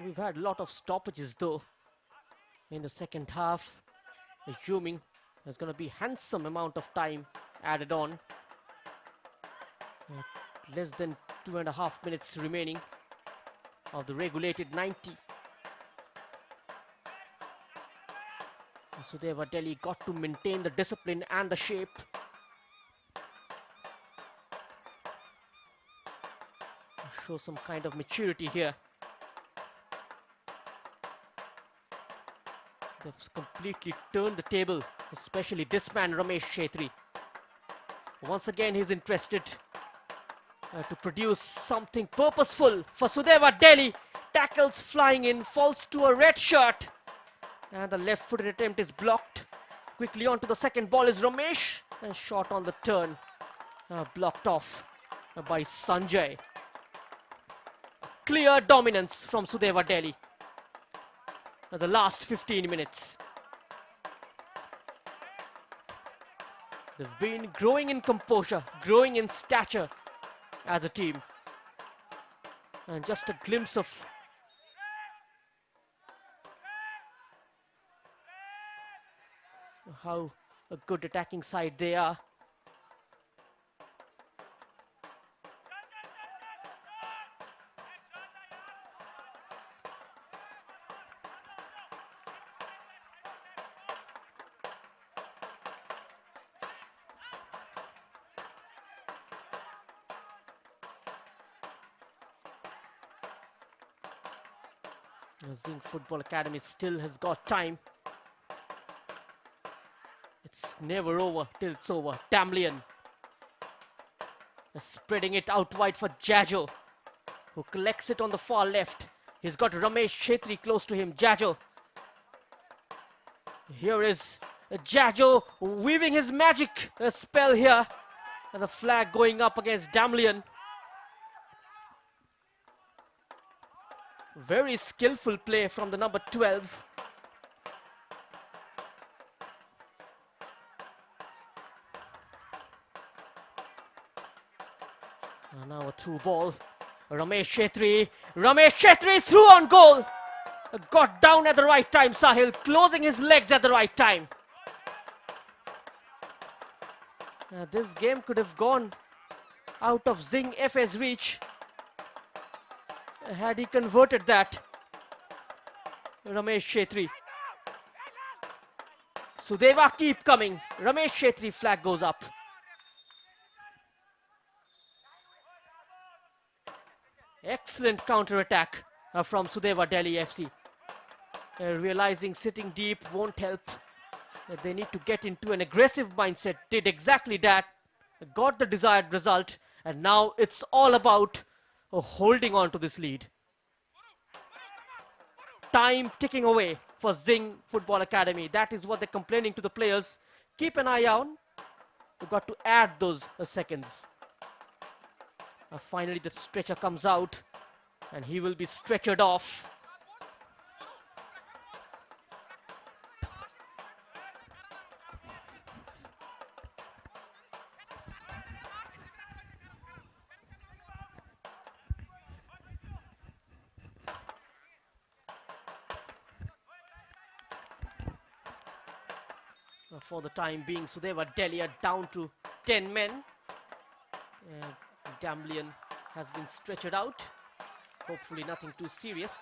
A: We've had a lot of stoppages though in the second half. Assuming there's going to be handsome amount of time added on. Less than 2.5 minutes remaining of the regulated 90. Sudeva Delhi got to maintain the discipline and the shape. Show some kind of maturity here. They've completely turned the table, especially this man Ramesh Chetri. Once again he's interested to produce something purposeful for Sudeva Delhi. Tackles flying in, falls to a red shirt. And the left-footed attempt is blocked. Quickly on to the second ball is Ramesh. And shot on the turn. Blocked off by Sanjay. Clear dominance from Sudeva Delhi. The last 15 minutes. They've been growing in composure, growing in stature as a team. And just a glimpse of how a good attacking side they are. Zinc Football Academy still has got time. It's never over till it's over. Damlian spreading it out wide for Jajo, who collects it on the far left. He's got Ramesh Shetri close to him. Jajo. Here is Jajo weaving his magic spell here. And the flag going up against Damlian. Very skillful play from the number 12. And now a through ball. Ramesh Shetri. Ramesh Shetri is through on goal. Got down at the right time, Sahil, closing his legs at the right time. This game could have gone out of Zinc FA's reach had he converted that. Ramesh Shetri. Sudeva keep coming. Ramesh Shetri flag goes up. Excellent counter-attack from Sudeva Delhi FC. Realizing sitting deep won't help. They need to get into an aggressive mindset. Did exactly that. Got the desired result. And now it's all about holding on to this lead. Time ticking away for Zinc Football Academy. That is what they're complaining to the players. Keep an eye out. You've got to add those seconds. Finally the stretcher comes out and he will be stretchered off. For the time being, Sudeva Delhi are down to 10 men. Damlian has been stretchered out. Hopefully nothing too serious.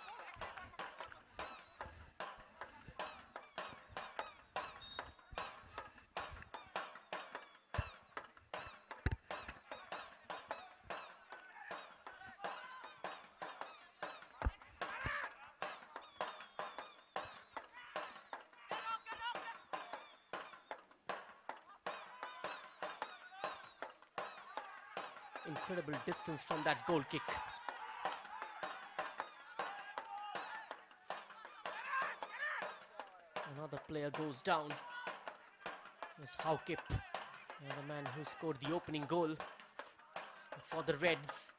A: Incredible distance from that goal kick. Another player goes down. It's Haukip, the man who scored the opening goal for the Reds.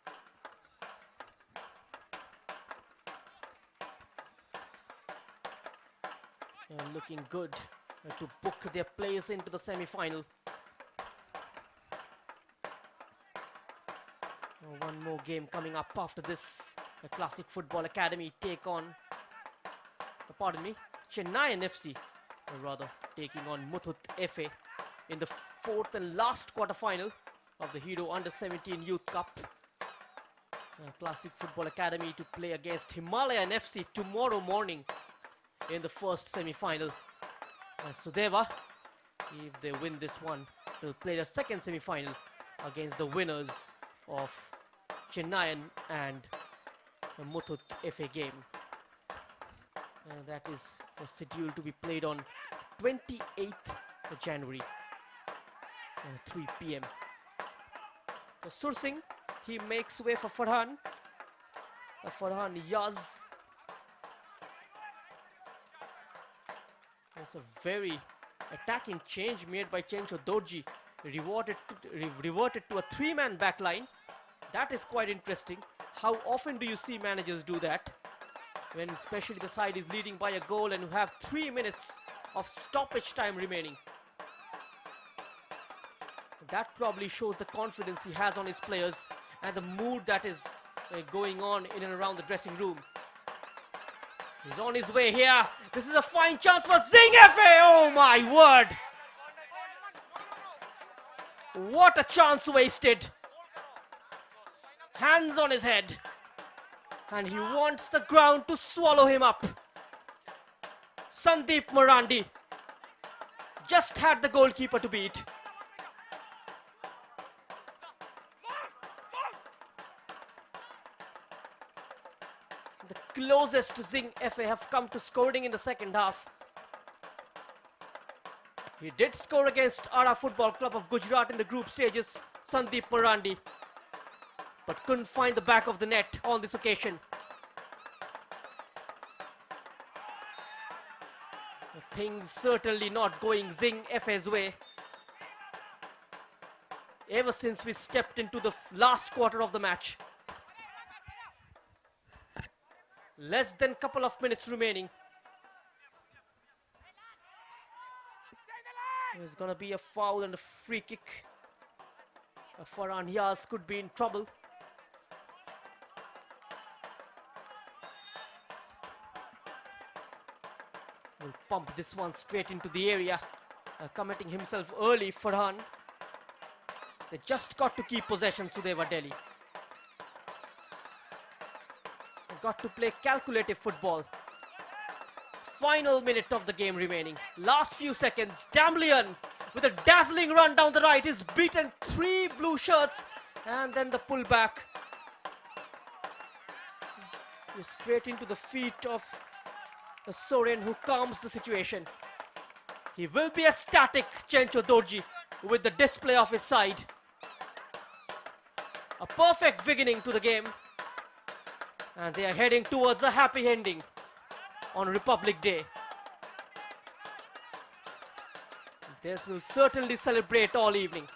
A: Looking good to book their place into the semi-final. One more game coming up after this. The Classic Football Academy take on, Chennai FC, or rather taking on Muthoot FA in the fourth and last quarter-final of the Hero Under-17 Youth Cup. Classic Football Academy to play against Himalayan FC tomorrow morning in the first semi-final. Sudeva, if they win this one, they'll play the second semi-final against the winners of Chennai and Muthoot FA game. That is scheduled to be played on 28th January, 3 p.m. Sursing, he makes way for Farhan. Farhan Yaz. It's a very attacking change made by Chencho Dorji. Reverted to a three-man back line. That is quite interesting. How often do you see managers do that? When especially the side is leading by a goal and you have 3 minutes of stoppage time remaining. That probably shows the confidence he has on his players and the mood that is going on in and around the dressing room. He's on his way here. This is a fine chance for Zinc FA. Oh my word. What a chance wasted. Hands on his head. And he wants the ground to swallow him up. Sandeep Marandi just had the goalkeeper to beat. The closest Zinc FA have come to scoring in the second half. He did score against Ara Football Club of Gujarat in the group stages, Sandeep Marandi, but couldn't find the back of the net on this occasion. Things certainly not going Zinc FA's way. Ever since we stepped into the last quarter of the match. Less than couple of minutes remaining. There's gonna be a foul and a free kick. Farhan Yas could be in trouble. Will pump this one straight into the area. Committing himself early, Farhan. They just got to keep possession, Sudeva Delhi. They got to play calculative football. Final minute of the game remaining. Last few seconds. Damlian with a dazzling run down the right. He's beaten 3 blue shirts. And then the pullback. He's straight into the feet of Soren, who calms the situation. He will be ecstatic, Chencho Dorji, with the display of his side. A perfect beginning to the game. And they are heading towards a happy ending on Republic Day. This will certainly celebrate all evening.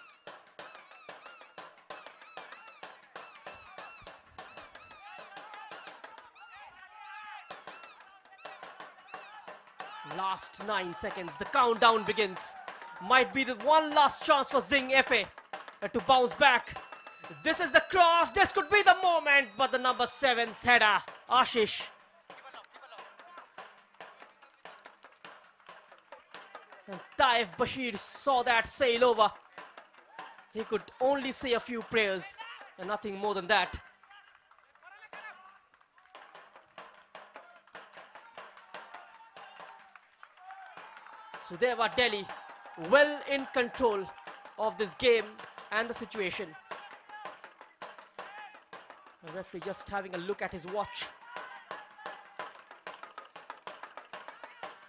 A: Last 9 seconds, the countdown begins. Might be the one last chance for Zinc FA to bounce back. This is the cross, this could be the moment, but the number 7's header, Ashish. And Taif Bashir saw that sail over. He could only say a few prayers and nothing more than that. Sudeva Delhi well in control of this game and the situation. The referee just having a look at his watch.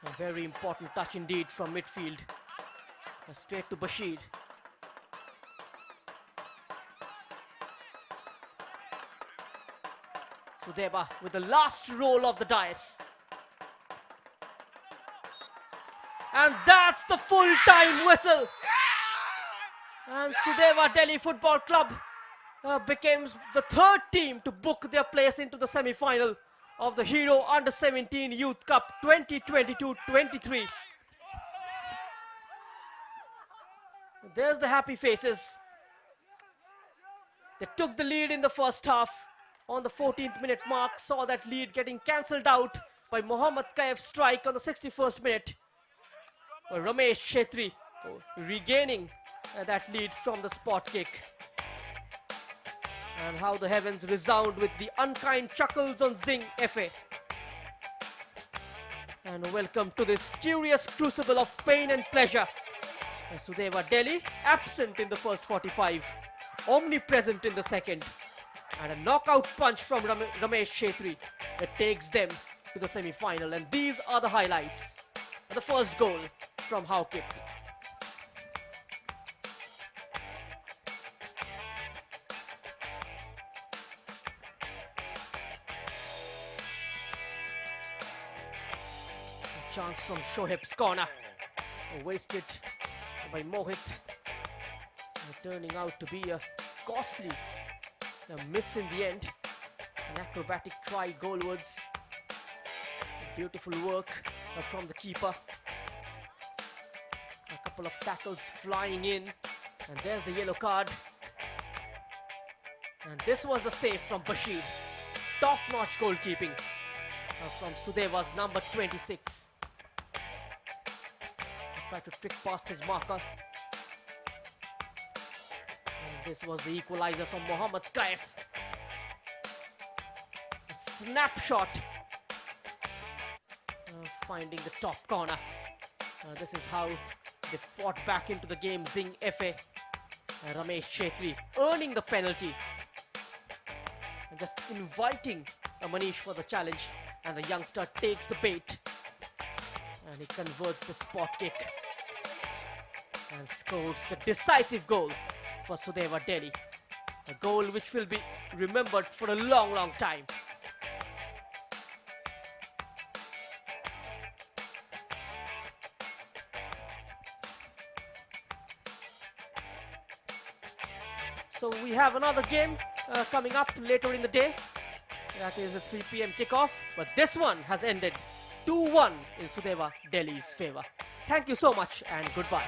A: A very important touch indeed from midfield. Straight to Bashir. Sudeva with the last roll of the dice. And that's the full-time whistle. And Sudeva Delhi Football Club became the 3rd team to book their place into the semi-final of the Hero Under-17 Youth Cup 2022-23. There's the happy faces. They took the lead in the first half. On the 14th minute mark, saw that lead getting cancelled out by Mohammad Kaif's strike on the 61st minute. Ramesh Shetri regaining that lead from the spot kick. And how the heavens resound with the unkind chuckles on Zinc FA. And welcome to this curious crucible of pain and pleasure. And Sudeva Delhi absent in the first 45, omnipresent in the second. And a knockout punch from Ramesh Shetri that takes them to the semi-final. And these are the highlights. And the first goal from Haukip. A chance from Shoaib's corner. Wasted by Mohit. Turning out to be a costly miss in the end. An acrobatic try goalwards. Beautiful work from the keeper. A couple of tackles flying in. And there's the yellow card. And this was the save from Bashir. Top-notch goalkeeping from Sudeva's number 26. Tried to trick past his marker. And this was the equalizer from Mohammad Kaif. A snapshot. Finding the top corner. This is how they fought back into the game. Zinc FA. Ramesh Shetri earning the penalty. And just inviting Manish for the challenge, and the youngster takes the bait and he converts the spot kick and scores the decisive goal for Sudeva Delhi. A goal which will be remembered for a long, long time. So we have another game coming up later in the day. That is a 3 p.m. kickoff. But this one has ended 2-1 in Sudeva Delhi's favor. Thank you so much and goodbye.